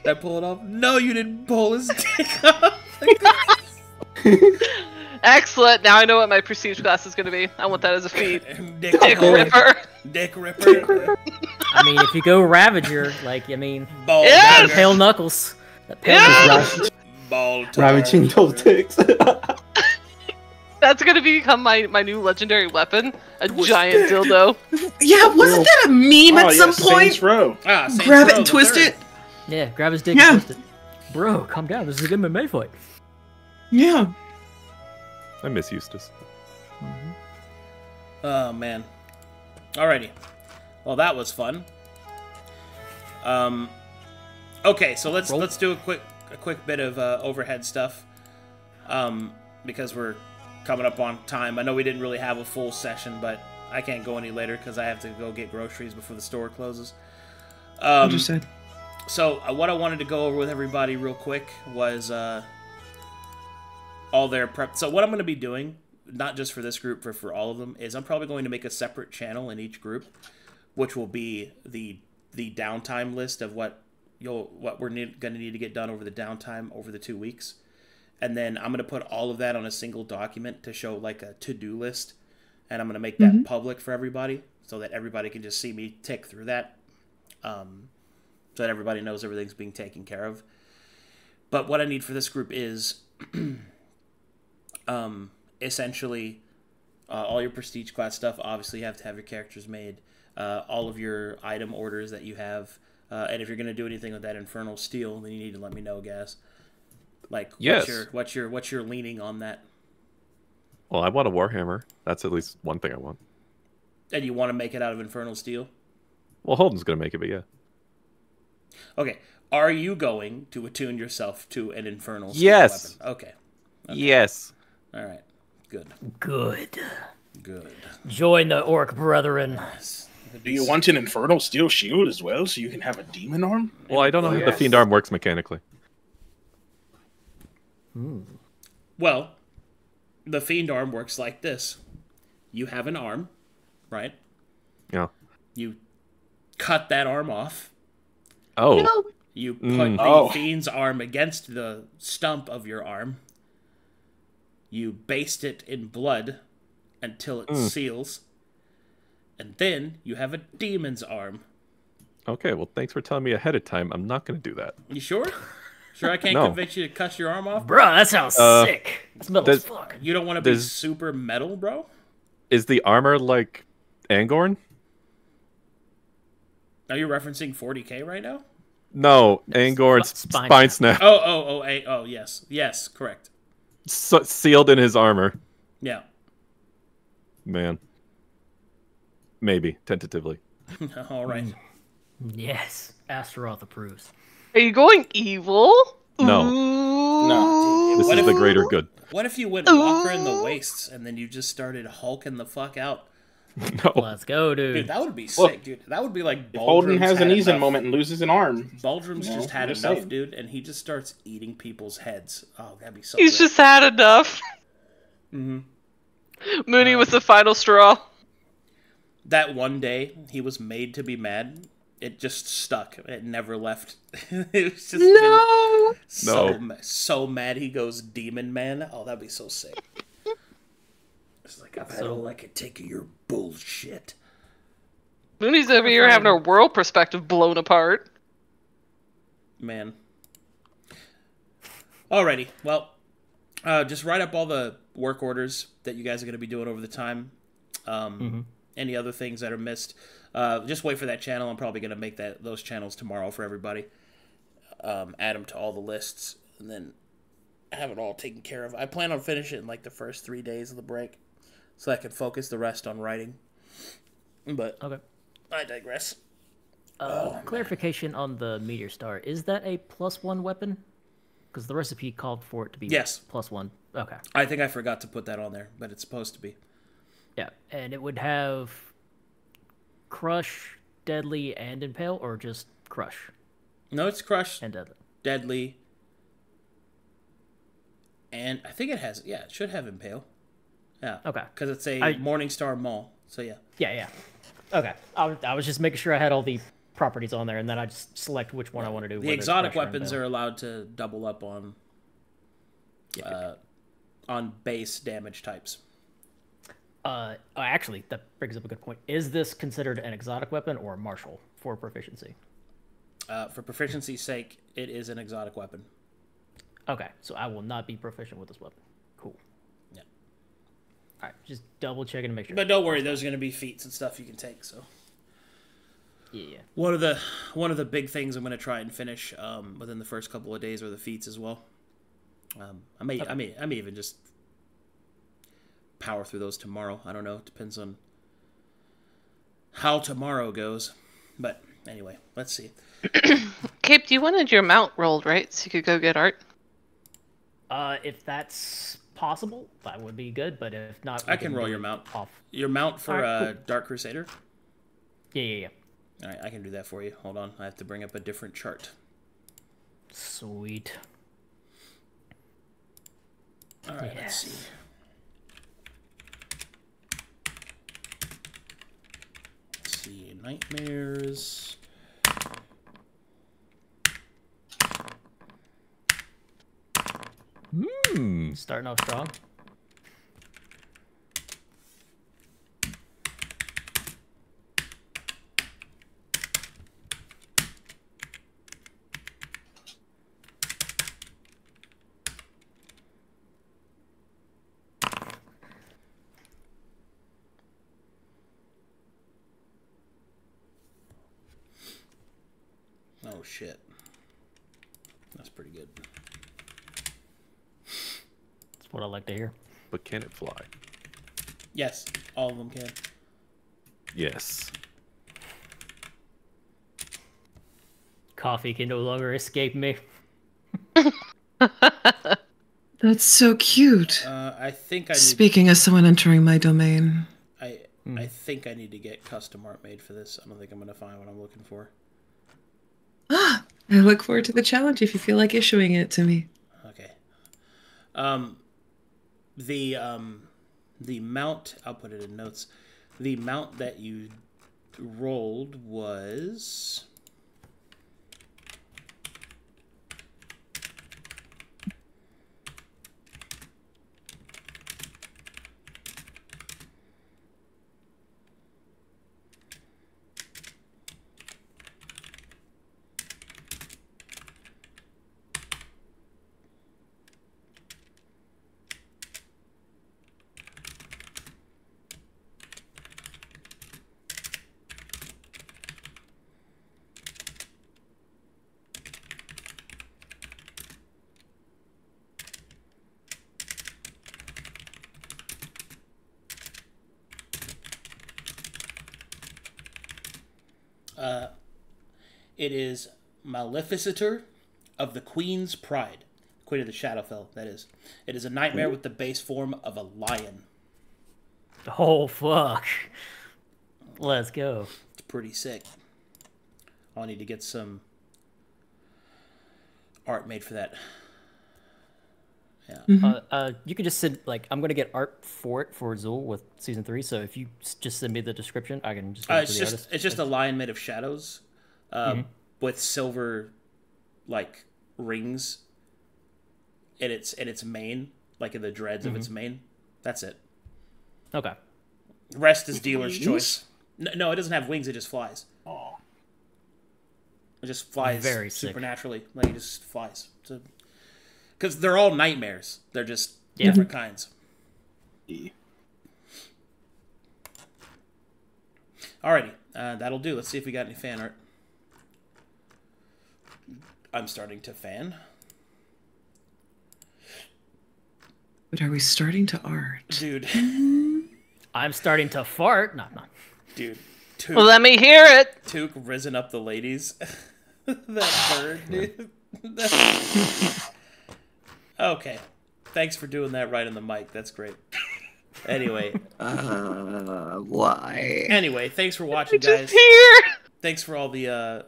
Did I pull it off? No, you didn't pull his dick off. Excellent. Now I know what my prestige class is going to be. I want that as a feat. Dick Ripper. Dick Ripper. I mean, if you go Ravager, Ball Yes! pale knuckles. That pale knuckles. Ball Ravaging those dicks. That's going to become my new legendary weapon. A giant dildo. Yeah, wasn't that a meme at some point? Saints Row. Saints Grab it Row, and the twist third. it. Yeah, grab his dick Yeah. and twist it. Bro, calm down. This is a good MMA fight. Yeah. I miss Eustace. Oh, man. Alrighty. Well, that was fun. Okay, so let's do a quick bit of overhead stuff. Because we're coming up on time. I know we didn't really have a full session, but I can't go any later because I have to go get groceries before the store closes. Understood. So what I wanted to go over with everybody real quick was all their prep. So what I'm going to be doing, not just for this group, but for all of them, is I'm probably going to make a separate channel in each group, which will be the downtime list of what we're going to need to get done over the downtime over the 2 weeks. And then I'm going to put all of that on a single document to show like a to-do list. And I'm going to make that public for everybody so that everybody can just see me tick through that. So that everybody knows everything's being taken care of. But what I need for this group is essentially all your prestige class stuff. Obviously, you have to have your characters made. All of your item orders that you have. And if you're going to do anything with that infernal steel, then you need to let me know, Ghaz. Like, yes. what's your leaning on that? Well, I want a Warhammer. That's at least one thing I want. And you want to make it out of infernal steel? Well, Holden's going to make it, but yeah. Okay. Are you going to attune yourself to an infernal steel weapon? Okay. Yes. All right. Good. Good. Good. Join the orc brethren. Do you want an infernal steel shield as well, so you can have a demon arm? Well, I don't know how the fiend arm works mechanically. Well, the fiend arm works like this. You have an arm, right? Yeah. You cut that arm off. Oh. You put the fiend's arm against the stump of your arm. You baste it in blood until it seals. And then you have a demon's arm. Okay, well, thanks for telling me ahead of time. I'm not going to do that. You sure? Sure I can't convince you to cut your arm off? Bro, that sounds sick. It's metal as fuck. You don't want to be super metal, bro? Is the armor like Angorn? Are you referencing 40k right now? No, Angorn's spine snap. Oh, yes. Yes, correct. Sealed in his armor. Yeah. Man. Maybe, tentatively. All right. Yes, Astaroth approves. Are you going evil? No. Ooh. No. This is the greater good. What if you went Walker in the Wastes and then you just started hulking the fuck out? No. Let's go, dude. Dude, that would be sick, dude. That would be like If Holden Boldrum's has an had Eason enough. moment and loses an arm. Boldrum's You know, just had I'm just enough, saying. dude, and he just starts eating people's heads. Oh, that'd be so He's good. just had enough. Moony was the final straw. That one day, he was made to be mad. It just stuck. It never left. It was just so mad he goes demon man. Oh, that'd be so sick. It's like, I've had all I could take of your bullshit. Mooney's over here having our world perspective blown apart. Man. Alrighty, well, just write up all the work orders that you guys are going to be doing over the time. Any other things that are missed. Just wait for that channel. I'm probably going to make those channels tomorrow for everybody. Add them to all the lists, and then have it all taken care of. I plan on finishing it in like the first 3 days of the break, so I can focus the rest on writing. But Okay. I digress. Clarification on the Meteor Star. Is that a +1 weapon? Because the recipe called for it to be +1. Okay. I think I forgot to put that on there, but it's supposed to be. Yeah, and it would have Crush, Deadly, and Impale, or just Crush No, it's Crush, and Deadly? Deadly, and I think it has, it should have Impale. Yeah. Okay. Because it's a Morningstar Mall, so yeah. Yeah. Okay. I was just making sure I had all the properties on there, and then I just select which one I want to do. The exotic weapons are allowed to double up on base damage types. Actually, that brings up a good point. Is this considered an exotic weapon or a martial for proficiency? For proficiency's sake, it is an exotic weapon. Okay, so I will not be proficient with this weapon. Cool. Yeah. All right, just double checking to make sure. But don't worry, there's going to be feats and stuff you can take. So. Yeah. One of the big things I'm going to try and finish within the first couple of days are the feats as well. I may even just power through those tomorrow. I don't know. It depends on how tomorrow goes. But anyway, let's see. Cape, you wanted your mount rolled, right? So you could go get art? If that's possible, that would be good. But if not, I can roll your mount. Off. Your mount for Alright, cool. Dark Crusader? Yeah. Alright, I can do that for you. Hold on, I have to bring up a different chart. Sweet. Alright, let's see. Let's see, nightmares. Starting off strong. Oh shit. That's pretty good. That's what I like to hear. But can it fly? Yes, all of them can. Yes. Coffee can no longer escape me. That's so cute. I think I need... Speaking as someone entering my domain. I think I need to get custom art made for this. I don't think I'm going to find what I'm looking for. I look forward to the challenge if you feel like issuing it to me. Okay. The mount, I'll put it in notes. The mount that you rolled was... It is Maleficitor of the Queen's Pride. Queen of the Shadowfell, that is. It is a nightmare with the base form of a lion. Oh, fuck. Let's go. It's pretty sick. I'll need to get some art made for that. Yeah. You can just send, like, I'm going to get art for it for Zu'el with Season 3, so if you just send me the description, I can just give it to the artist. It's just a lion made of shadows with silver, like, rings in its mane, like in the dreads of its mane. That's it. Okay. The rest is dealer's choice. No, it doesn't have wings, it just flies. Oh. It just flies Very sick. supernaturally. Like, it just flies. Because they're all nightmares. They're just different kinds. Alrighty, that'll do. Let's see if we got any fan art. I'm starting to fan. But are we starting to art? Dude. I'm starting to fart. No, I'm not. Dude. Took, Well, let me hear it. Took risen up the ladies. That bird, dude. Okay. Thanks for doing that right in the mic. That's great. Anyway. Why? Anyway, thanks for watching, guys. Here. Thanks for all the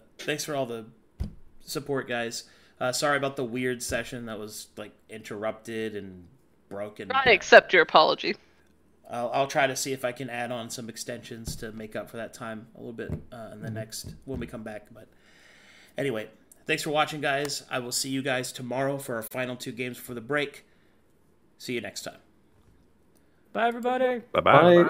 support, guys. Sorry about the weird session that was like interrupted and broken. I accept your apology. I'll try to see if I can add on some extensions to make up for that time a little bit in the next when we come back. But anyway, thanks for watching, guys. I will see you guys tomorrow for our final 2 games before the break. See you next time. Bye, everybody. Bye-bye. Bye.